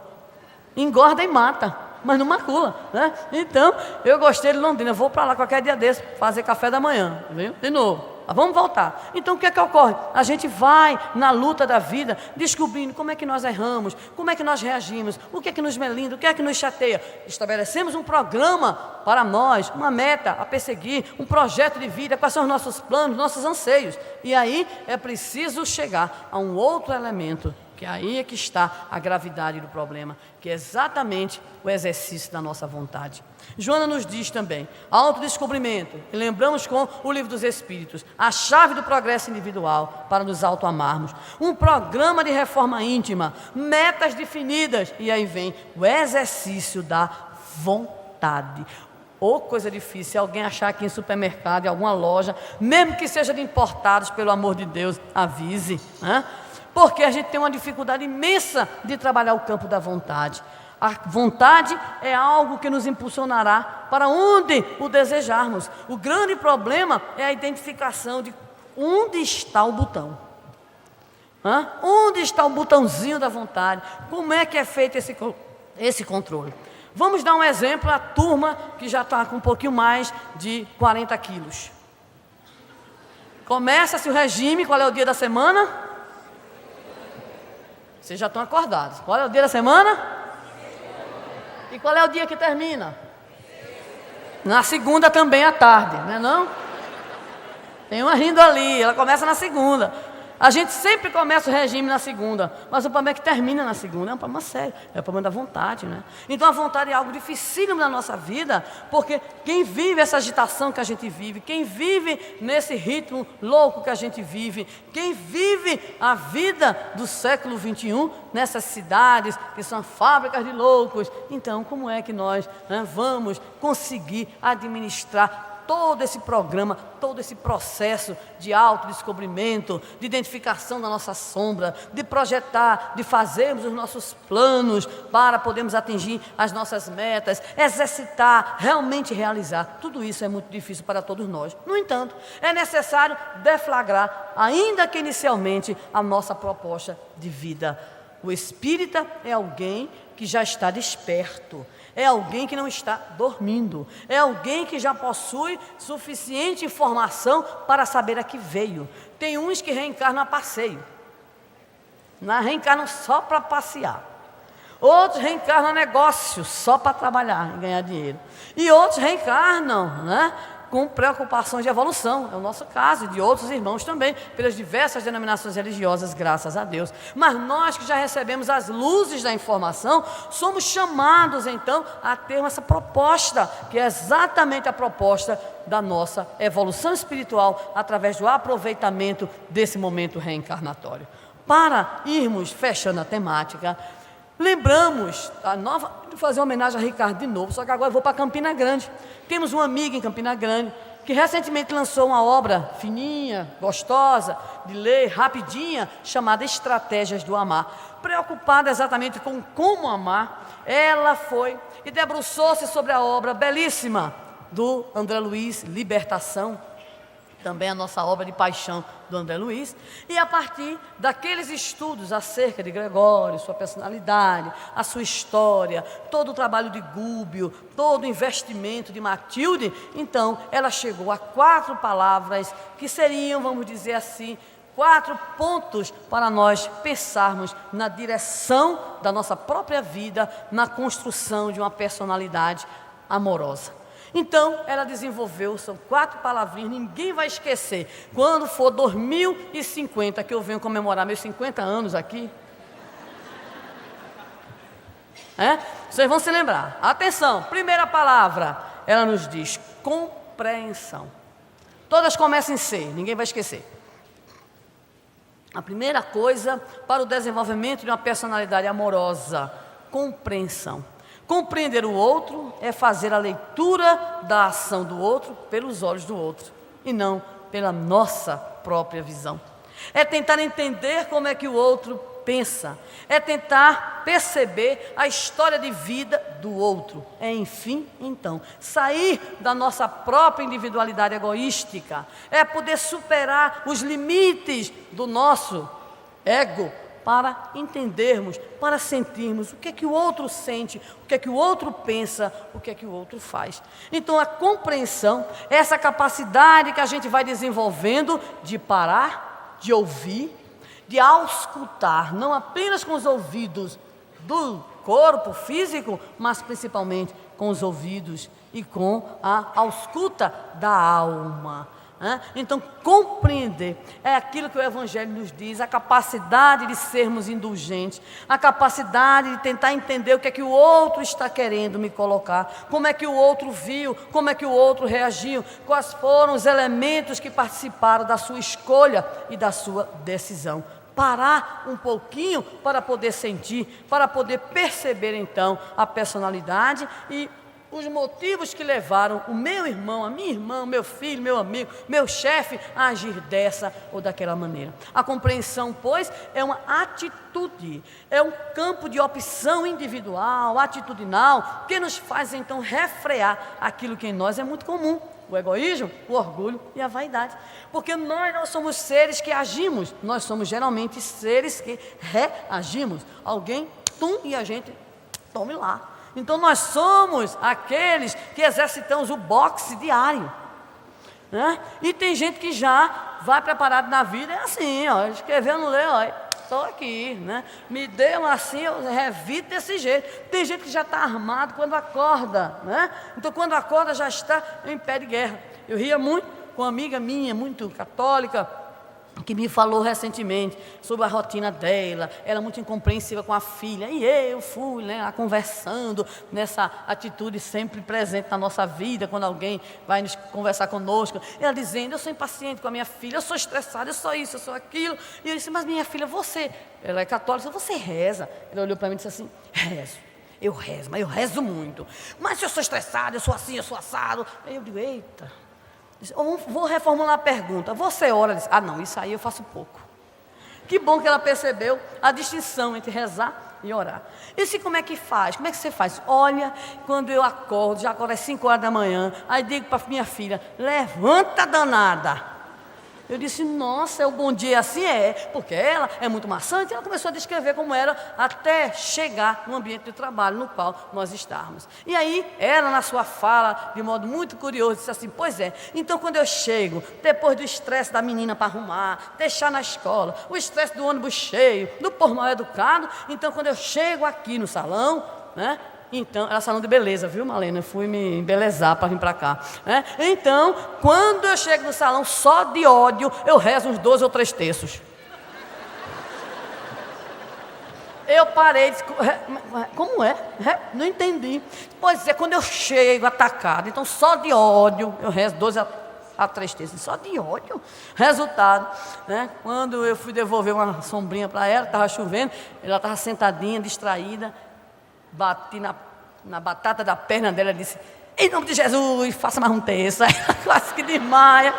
Engorda e mata. mas não macula, né? Então, eu gostei de Londrina, eu vou para lá qualquer dia desse, fazer café da manhã, viu? De novo. Vamos voltar. Então o que é que ocorre? A gente vai na luta da vida, descobrindo como é que nós erramos, como é que nós reagimos, o que é que nos melinda, o que é que nos chateia. Estabelecemos um programa para nós, uma meta a perseguir, um projeto de vida, quais são os nossos planos, nossos anseios. E aí é preciso chegar a um outro elemento, que aí é que está a gravidade do problema, que é exatamente o exercício da nossa vontade. Joana nos diz também, autodescobrimento, e lembramos com o Livro dos Espíritos, a chave do progresso individual para nos autoamarmos, um programa de reforma íntima, metas definidas, e aí vem o exercício da vontade. Ou coisa difícil, alguém achar aqui em supermercado, em alguma loja, mesmo que seja de importados, pelo amor de Deus, avise, né? Porque a gente tem uma dificuldade imensa de trabalhar o campo da vontade. A vontade é algo que nos impulsionará para onde o desejarmos. O grande problema é a identificação de onde está o botão. Onde está o botãozinho da vontade? Como é que é feito esse controle? Vamos dar um exemplo à turma que já está com um pouquinho mais de 40 quilos. Começa-se o regime, qual é o dia da semana? Vocês já estão acordados. Qual é o dia da semana? E qual é o dia que termina? Na segunda também à tarde, não é não? Tem uma rindo ali, ela começa na segunda. A gente sempre começa o regime na segunda, mas o problema é que termina na segunda. É um problema sério, é o problema da vontade, né? Então a vontade é algo dificílimo na nossa vida, porque quem vive essa agitação que a gente vive, quem vive nesse ritmo louco que a gente vive, quem vive a vida do século XXI, nessas cidades que são fábricas de loucos, então como é que nós vamos conseguir administrar todo esse programa, todo esse processo de autodescobrimento, de identificação da nossa sombra, de projetar, de fazermos os nossos planos para podermos atingir as nossas metas, exercitar, realmente realizar. Tudo isso é muito difícil para todos nós. No entanto, é necessário deflagrar, ainda que inicialmente, a nossa proposta de vida. O espírita é alguém que já está desperto, é alguém que não está dormindo, é alguém que já possui suficiente informação para saber a que veio. Tem uns que reencarnam a passeio, reencarnam só para passear. Outros reencarnam a negócio, só para trabalhar e ganhar dinheiro. E outros reencarnam, com preocupações de evolução. É o nosso caso e de outros irmãos também, pelas diversas denominações religiosas, graças a Deus. Mas nós que já recebemos as luzes da informação, somos chamados então a ter essa proposta, que é exatamente a proposta da nossa evolução espiritual, através do aproveitamento desse momento reencarnatório. Para irmos fechando a temática, lembramos, vou fazer uma homenagem a Ricardo de novo, só que agora eu vou para Campina Grande. Temos uma amiga em Campina Grande, que recentemente lançou uma obra fininha, gostosa, de ler, rapidinha, chamada Estratégias do Amar. Preocupada exatamente com como amar, ela foi e debruçou-se sobre a obra belíssima do André Luiz, Libertação, também a nossa obra de paixão do André Luiz, e a partir daqueles estudos acerca de Gregório, sua personalidade, a sua história, todo o trabalho de Gúbio, todo o investimento de Matilde, então ela chegou a 4 palavras que seriam, vamos dizer assim, 4 pontos para nós pensarmos na direção da nossa própria vida, na construção de uma personalidade amorosa. Então, ela desenvolveu, são 4 palavrinhas, ninguém vai esquecer. Quando for 2050, que eu venho comemorar meus 50 anos aqui, vocês vão se lembrar. Atenção, primeira palavra, ela nos diz compreensão. Todas começam em C, ninguém vai esquecer. A primeira coisa para o desenvolvimento de uma personalidade amorosa, compreensão. Compreender o outro é fazer a leitura da ação do outro pelos olhos do outro e não pela nossa própria visão. É tentar entender como é que o outro pensa, é tentar perceber a história de vida do outro. É, enfim, então, sair da nossa própria individualidade egoística, é poder superar os limites do nosso ego para entendermos, para sentirmos o que é que o outro sente, o que é que o outro pensa, o que é que o outro faz. Então a compreensão é essa capacidade que a gente vai desenvolvendo de parar, de ouvir, de auscultar, não apenas com os ouvidos do corpo físico, mas principalmente com os ouvidos e com a ausculta da alma. Então, compreender é aquilo que o Evangelho nos diz, a capacidade de sermos indulgentes, a capacidade de tentar entender o que é que o outro está querendo me colocar, como é que o outro viu, como é que o outro reagiu, quais foram os elementos que participaram da sua escolha e da sua decisão. Parar um pouquinho para poder sentir, para poder perceber então a personalidade e os motivos que levaram o meu irmão, a minha irmã, meu filho, meu amigo, meu chefe a agir dessa ou daquela maneira. A compreensão, pois, é uma atitude, é um campo de opção individual, atitudinal, que nos faz então refrear aquilo que em nós é muito comum. O egoísmo, o orgulho e a vaidade. Porque nós não somos seres que agimos, nós somos geralmente seres que reagimos. Alguém, e a gente, tome lá. Então nós somos aqueles que exercitamos o boxe diário. E tem gente que já vai preparado na vida, é assim, ó, escreveu, não lê, ó, estou aqui, me deu assim, eu revido desse jeito. Tem gente que já está armado quando acorda, então quando acorda já está em pé de guerra. Eu ria muito com uma amiga minha, muito católica, que me falou recentemente sobre a rotina dela, ela muito incompreensiva com a filha, e eu fui lá conversando nessa atitude sempre presente na nossa vida, quando alguém vai nos conversar conosco, ela dizendo, eu sou impaciente com a minha filha, eu sou estressada, eu sou isso, eu sou aquilo, e eu disse, mas minha filha, ela é católica, você reza? Ela olhou para mim e disse assim, rezo. Eu rezo, mas eu rezo muito, mas se eu sou estressada, eu sou assim, eu sou assado, aí eu digo, eita. Vou reformular a pergunta. Você ora? Diz, não, isso aí eu faço pouco. Que bom que ela percebeu a distinção entre rezar e orar. E se como é que faz? Como é que você faz? Olha, quando eu acordo, já acordo às 5 horas da manhã, aí digo para minha filha, levanta danada. Eu disse, nossa, é o bom dia assim? Porque ela é muito maçante. Ela começou a descrever como era até chegar no ambiente de trabalho no qual nós estávamos. E aí, ela na sua fala, de modo muito curioso, disse assim, pois é, então quando eu chego, depois do estresse da menina para arrumar, deixar na escola, o estresse do ônibus cheio, do povo mal educado, então quando eu chego aqui no salão, então, era salão de beleza, viu, Malena? Eu fui me embelezar para vir para cá. Então, quando eu chego no salão, só de ódio, eu rezo uns 12 ou 3 terços. Eu parei, disse, como é? Não entendi. Pois é, quando eu chego atacado, então só de ódio, eu rezo 12 a 3 terços, só de ódio. Resultado, quando eu fui devolver uma sombrinha para ela, estava chovendo, ela estava sentadinha, distraída, bati na batata da perna dela e disse, em nome de Jesus, faça mais um terço. Ela quase que desmaia.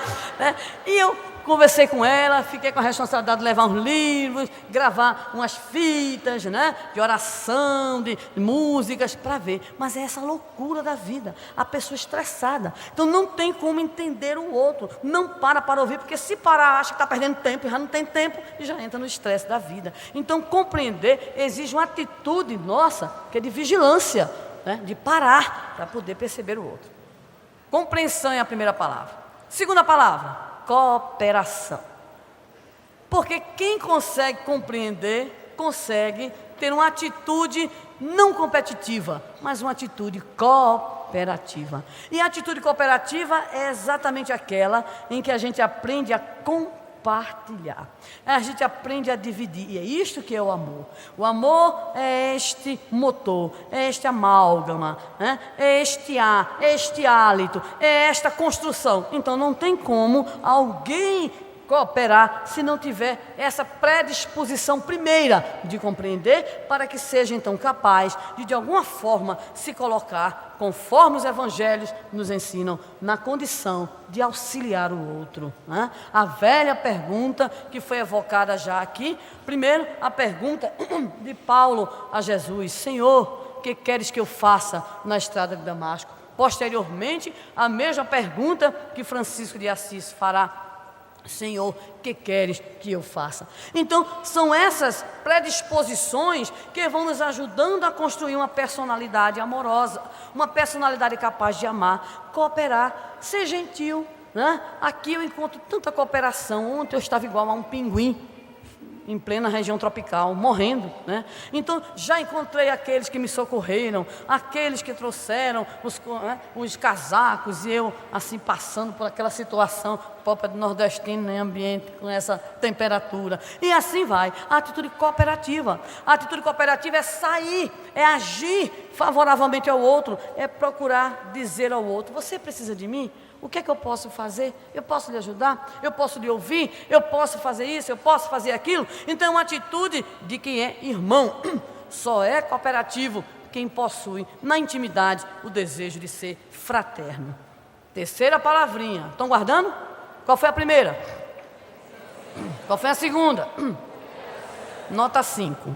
E eu conversei com ela, fiquei com a responsabilidade de levar uns livros, gravar umas fitas, de oração, de músicas, para ver. Mas é essa loucura da vida, a pessoa estressada. Então não tem como entender o outro, não para ouvir, porque se parar, acha que está perdendo tempo, já não tem tempo e já entra no estresse da vida. Então compreender exige uma atitude nossa, que é de vigilância, de parar para poder perceber o outro. Compreensão é a primeira palavra. Segunda palavra, cooperação. Porque quem consegue compreender, consegue ter uma atitude não competitiva, mas uma atitude cooperativa. E a atitude cooperativa é exatamente aquela em que a gente aprende a compartilhar. A gente aprende a dividir. E é isto que é o amor. O amor é este motor, é este amálgama, é este ar, é este hálito, é esta construção. Então não tem como alguém cooperar se não tiver essa predisposição primeira de compreender, para que seja então capaz de alguma forma se colocar, conforme os evangelhos nos ensinam, na condição de auxiliar o outro. A velha pergunta que foi evocada já aqui, primeiro a pergunta de Paulo a Jesus, Senhor, o que queres que eu faça na estrada de Damasco? Posteriormente, a mesma pergunta que Francisco de Assis fará Senhor, que queres que eu faça? Então, são essas predisposições que vão nos ajudando a construir uma personalidade amorosa, uma personalidade capaz de amar, cooperar, ser gentil, né? Aqui eu encontro tanta cooperação. Ontem eu estava igual a um pinguim, em plena região tropical, morrendo, né? Então, já encontrei aqueles que me socorreram, aqueles que trouxeram os casacos, e eu, assim, passando por aquela situação própria do nordestino, em ambiente com essa temperatura. E assim vai, a atitude cooperativa. A atitude cooperativa é sair, é agir favoravelmente ao outro, é procurar dizer ao outro: você precisa de mim? O que é que eu posso fazer? Eu posso lhe ajudar? Eu posso lhe ouvir? Eu posso fazer isso? Eu posso fazer aquilo? Então, é uma atitude de quem é irmão. Só é cooperativo quem possui na intimidade o desejo de ser fraterno. Terceira palavrinha. Estão guardando? Qual foi a primeira? Qual foi a segunda? Nota 5.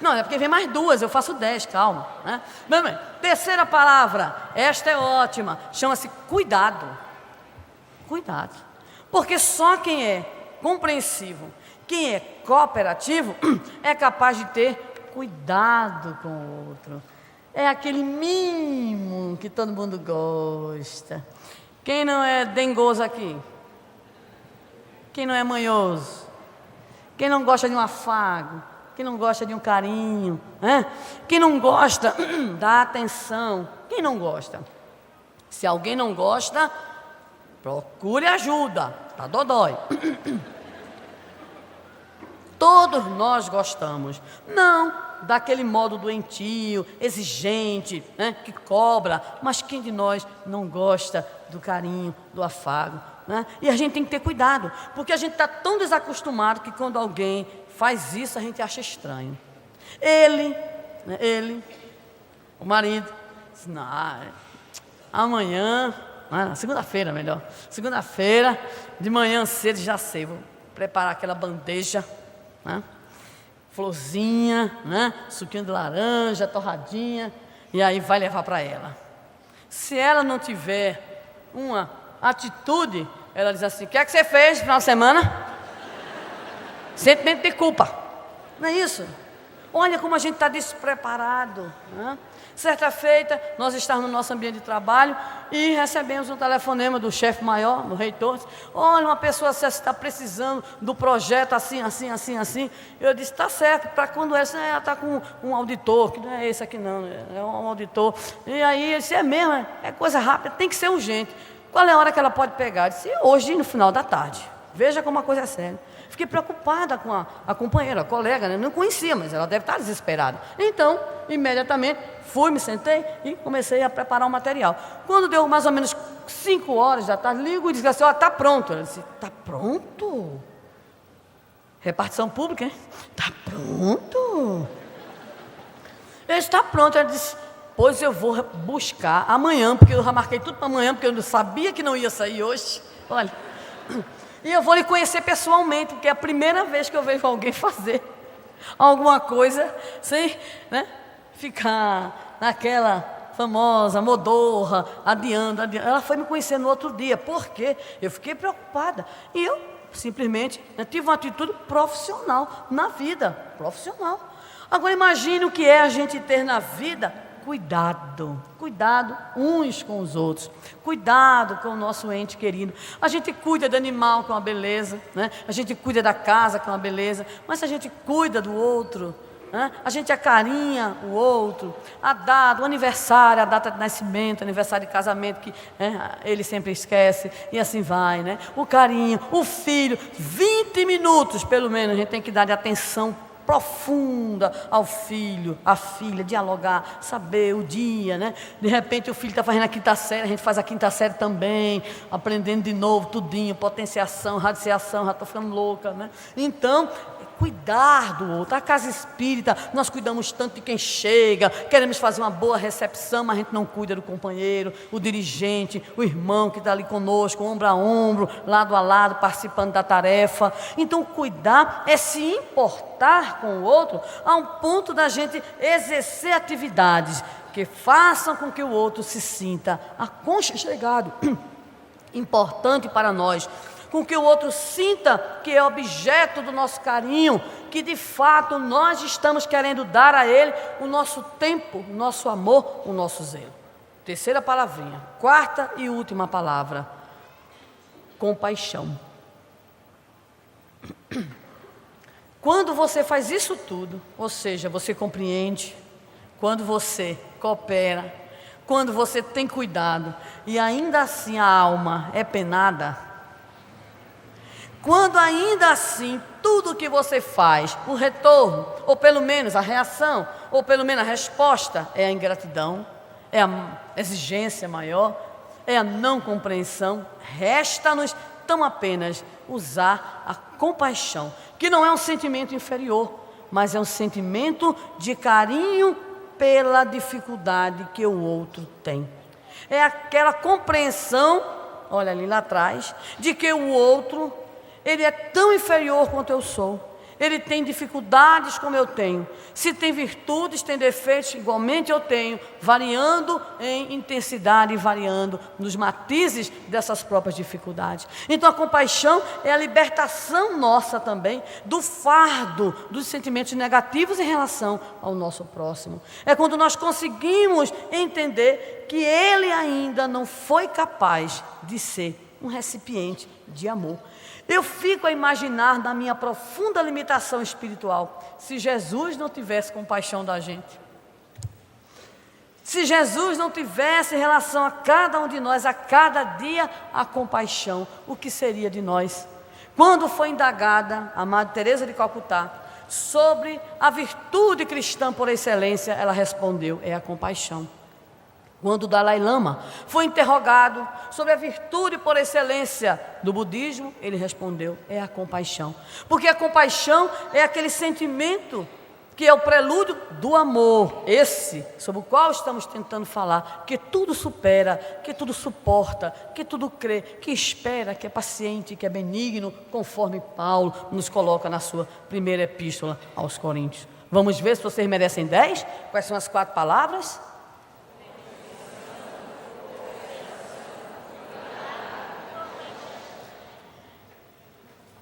Não, é porque vem mais 2, eu faço 10, calma, né? Bem, terceira palavra, esta é ótima, chama-se cuidado. Cuidado. Porque só quem é compreensivo, quem é cooperativo, é capaz de ter cuidado com o outro. É aquele mimo que todo mundo gosta. Quem não é dengoso aqui? Quem não é manhoso? Quem não gosta de um afago? Quem não gosta de um carinho, né? Quem não gosta da atenção? Quem não gosta? Se alguém não gosta, procure ajuda, tá dodói. Todos nós gostamos, não daquele modo doentio, exigente, né? Que cobra, mas quem de nós não gosta do carinho, do afago, né? E a gente tem que ter cuidado, porque a gente está tão desacostumado que quando alguém faz isso, a gente acha estranho. Ele, o marido, disse: não, amanhã, segunda-feira melhor, segunda-feira, de manhã cedo, já sei, vou preparar aquela bandeja, né? Florzinha, né? Suquinho de laranja, torradinha, e aí vai levar para ela. Se ela não tiver uma atitude, ela diz assim: o que é que você fez no final de semana? Sentimento de culpa, não é isso? Olha como a gente está despreparado, né? Certa feita, nós estávamos no nosso ambiente de trabalho e recebemos um telefonema do chefe maior, do reitor. Olha, uma pessoa está precisando do projeto assim, assim, assim, assim. Eu disse: está certo, para quando ela está com um auditor, que não é esse aqui não, é um auditor. E aí ele disse: é mesmo, é coisa rápida, tem que ser urgente. Qual é a hora que ela pode pegar? Eu disse: hoje, no final da tarde. Veja como a coisa é séria. Fiquei preocupada com a companheira, a colega, né? Não conhecia, mas ela deve estar desesperada. Então, imediatamente, fui, me sentei e comecei a preparar o material. Quando deu mais ou menos 5 horas da tarde, ligo e disse assim: ó, está pronto. Ela disse: está pronto? Repartição pública, hein? Está pronto? Ele está pronto. Ela disse: pois eu vou buscar amanhã, porque eu já marquei tudo para amanhã, porque eu não sabia que não ia sair hoje. Olha... E eu vou lhe conhecer pessoalmente, porque é a primeira vez que eu vejo alguém fazer alguma coisa sem, né, ficar naquela famosa modorra, adiando. Ela foi me conhecer no outro dia, porque eu fiquei preocupada. E eu simplesmente, né, tive uma atitude profissional na vida, profissional. Agora imagine o que é a gente ter na vida cuidado, cuidado uns com os outros, cuidado com o nosso ente querido. A gente cuida do animal com a beleza, né? A gente cuida da casa com a beleza, mas se a gente cuida do outro, né? A gente acarinha o outro, a data, o aniversário, a data de nascimento, aniversário de casamento, que, né, ele sempre esquece, e assim vai, né? O carinho, o filho, 20 minutos pelo menos a gente tem que dar de atenção profunda ao filho, à filha, dialogar, saber o dia, né? De repente o filho está fazendo a 5ª série, a gente faz a 5ª série também, aprendendo de novo, tudinho, potenciação, radiciação, já estou ficando louca, né? Então, cuidar do outro. A casa espírita, nós cuidamos tanto de quem chega, queremos fazer uma boa recepção, mas a gente não cuida do companheiro, o dirigente, o irmão que está ali conosco, ombro a ombro, lado a lado, participando da tarefa. Então, cuidar é se importar com o outro a um ponto da gente exercer atividades que façam com que o outro se sinta aconchegado, importante para nós, com que o outro sinta que é objeto do nosso carinho, que de fato nós estamos querendo dar a ele o nosso tempo, o nosso amor, o nosso zelo. Terceira palavrinha, quarta e última palavra: compaixão. Quando você faz isso tudo, ou seja, você compreende, quando você coopera, quando você tem cuidado e ainda assim a alma é penada, quando ainda assim tudo que você faz, o retorno, ou pelo menos a reação, ou pelo menos a resposta é a ingratidão, é a exigência maior, é a não compreensão, resta-nos tão apenas usar a compaixão, que não é um sentimento inferior, mas é um sentimento de carinho pela dificuldade que o outro tem. É aquela compreensão, olha ali lá atrás, de que o outro, ele é tão inferior quanto eu sou. Ele tem dificuldades como eu tenho. Se tem virtudes, tem defeitos, igualmente eu tenho, variando em intensidade e variando nos matizes dessas próprias dificuldades. Então a compaixão é a libertação nossa também do fardo dos sentimentos negativos em relação ao nosso próximo. É quando nós conseguimos entender que ele ainda não foi capaz de ser um recipiente de amor. Eu fico a imaginar, na minha profunda limitação espiritual, se Jesus não tivesse compaixão da gente. Se Jesus não tivesse em relação a cada um de nós, a cada dia, a compaixão, o que seria de nós? Quando foi indagada a Madre Teresa de Calcutá sobre a virtude cristã por excelência, ela respondeu: é a compaixão. Quando o Dalai Lama foi interrogado sobre a virtude por excelência do budismo, ele respondeu: é a compaixão. Porque a compaixão é aquele sentimento que é o prelúdio do amor, esse sobre o qual estamos tentando falar, que tudo supera, que tudo suporta, que tudo crê, que espera, que é paciente, que é benigno, conforme Paulo nos coloca na sua primeira epístola aos Coríntios. Vamos ver se vocês merecem 10? Quais são as 4 palavras?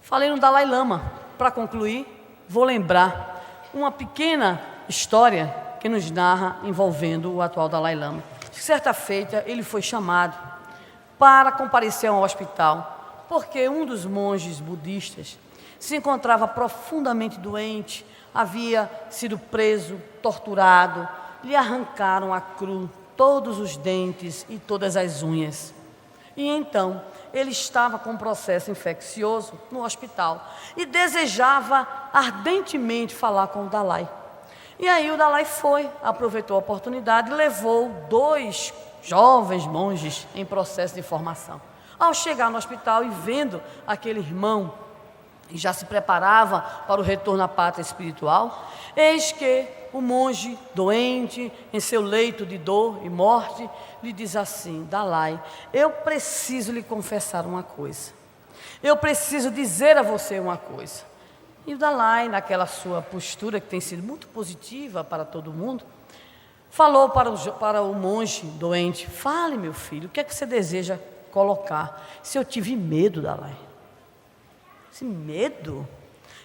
Falei no Dalai Lama. Para concluir, vou lembrar uma pequena história que nos narra envolvendo o atual Dalai Lama. Certa feita, ele foi chamado para comparecer a um hospital, porque um dos monges budistas se encontrava profundamente doente, havia sido preso, torturado, lhe arrancaram a cru todos os dentes e todas as unhas. E então, ele estava com um processo infeccioso no hospital e desejava ardentemente falar com o Dalai. E aí o Dalai aproveitou a oportunidade e levou 2 jovens monges em processo de formação. Ao chegar no hospital e vendo aquele irmão que já se preparava para o retorno à pátria espiritual, eis que o monge doente, em seu leito de dor e morte, lhe diz assim: Dalai, eu preciso lhe confessar uma coisa. Eu preciso dizer a você uma coisa. E o Dalai, naquela sua postura que tem sido muito positiva para todo mundo, falou para o monge doente: fale, meu filho, o que é que você deseja colocar? Se eu tive medo, Dalai. Esse medo?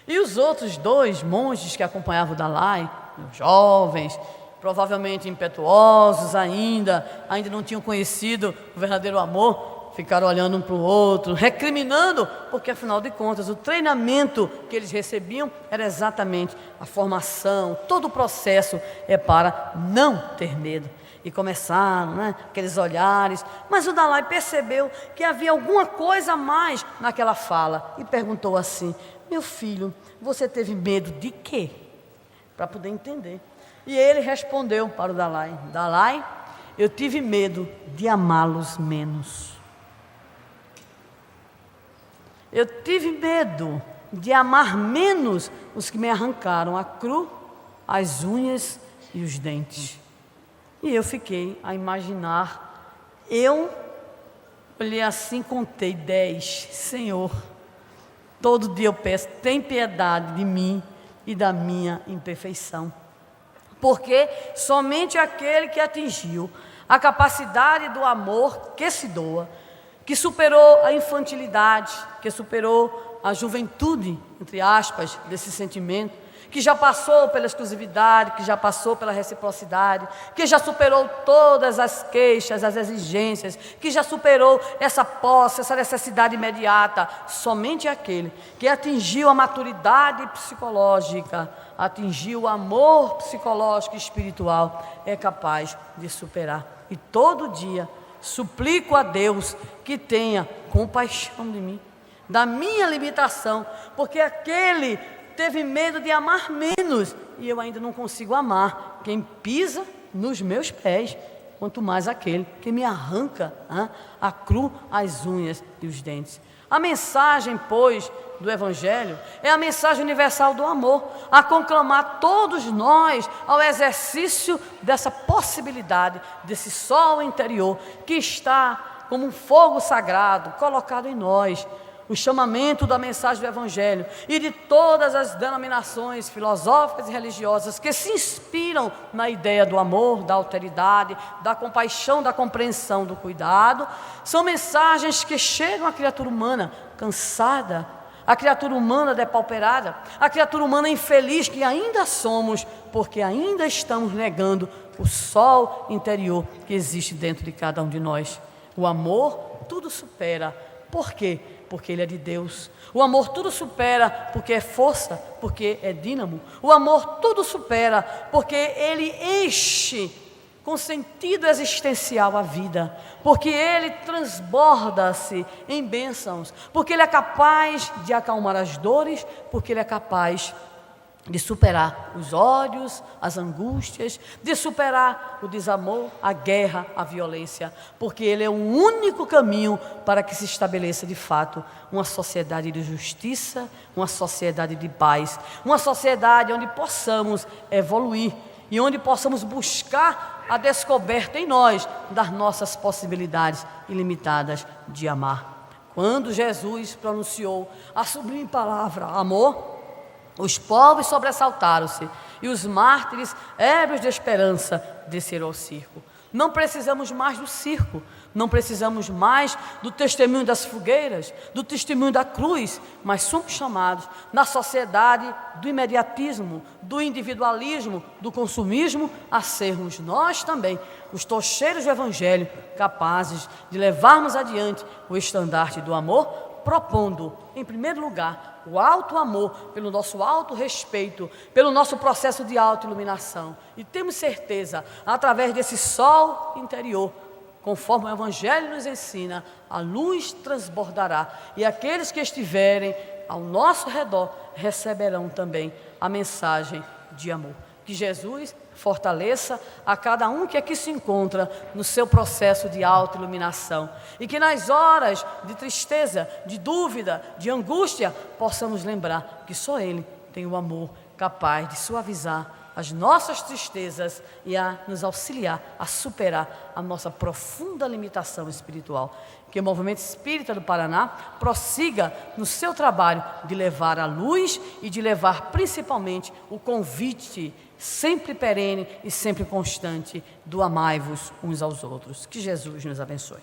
E os outros 2 monges que acompanhavam o Dalai, jovens, provavelmente impetuosos ainda não tinham conhecido o verdadeiro amor, ficaram olhando um para o outro, recriminando, porque afinal de contas o treinamento que eles recebiam era exatamente a formação, todo o processo é para não ter medo. E começaram, aqueles olhares, mas o Dalai percebeu que havia alguma coisa a mais naquela fala e perguntou assim: meu filho, você teve medo de quê? Para poder entender. E ele respondeu para o Dalai: Dalai, eu tive medo de amá-los menos. Eu tive medo de amar menos os que me arrancaram a cru, as unhas e os dentes. E eu fiquei a imaginar, eu olhei assim, contei 10, Senhor, todo dia eu peço, tem piedade de mim e da minha imperfeição. Porque somente aquele que atingiu a capacidade do amor que se doa, que superou a infantilidade, que superou a juventude, entre aspas, desse sentimento, que já passou pela exclusividade, que já passou pela reciprocidade, que já superou todas as queixas, as exigências, que já superou essa posse, essa necessidade imediata. Somente aquele que atingiu a maturidade psicológica, atingiu o amor psicológico e espiritual, é capaz de superar. E todo dia suplico a Deus que tenha compaixão de mim, da minha limitação, porque aquele teve medo de amar menos, e eu ainda não consigo amar quem pisa nos meus pés, quanto mais aquele que me arranca a cru as unhas e os dentes. A mensagem, pois, do Evangelho é a mensagem universal do amor, a conclamar todos nós ao exercício dessa possibilidade, desse sol interior que está como um fogo sagrado colocado em nós. O chamamento da mensagem do Evangelho e de todas as denominações filosóficas e religiosas que se inspiram na ideia do amor, da alteridade, da compaixão, da compreensão, do cuidado, são mensagens que chegam à criatura humana cansada, à criatura humana depauperada, à criatura humana infeliz que ainda somos, porque ainda estamos negando o sol interior que existe dentro de cada um de nós. O amor tudo supera. Por quê? Porque ele é de Deus. O amor tudo supera, porque é força, porque é dínamo. O amor tudo supera, porque ele enche com sentido existencial a vida, porque ele transborda-se em bênçãos, porque ele é capaz de acalmar as dores, porque ele é capaz de superar os ódios, as angústias, de superar o desamor, a guerra, a violência, porque ele é o único caminho para que se estabeleça de fato uma sociedade de justiça, uma sociedade de paz, uma sociedade onde possamos evoluir e onde possamos buscar a descoberta em nós das nossas possibilidades ilimitadas de amar. Quando Jesus pronunciou a sublime palavra amor, os povos sobressaltaram-se e os mártires, ébrios de esperança, desceram ao circo. Não precisamos mais do circo, não precisamos mais do testemunho das fogueiras, do testemunho da cruz, mas somos chamados na sociedade do imediatismo, do individualismo, do consumismo, a sermos nós também, os tocheiros do Evangelho, capazes de levarmos adiante o estandarte do amor, propondo, em primeiro lugar, o alto amor, pelo nosso alto respeito, pelo nosso processo de autoiluminação. E temos certeza, através desse sol interior, conforme o Evangelho nos ensina, a luz transbordará, e aqueles que estiverem ao nosso redor receberão também a mensagem de amor. Que Jesus fortaleça a cada um que aqui se encontra no seu processo de autoiluminação, e que nas horas de tristeza, de dúvida, de angústia, possamos lembrar que só Ele tem o amor capaz de suavizar as nossas tristezas e a nos auxiliar a superar a nossa profunda limitação espiritual. Que o Movimento Espírita do Paraná prossiga no seu trabalho de levar a luz e de levar principalmente o convite sempre perene e sempre constante do amai-vos uns aos outros. Que Jesus nos abençoe.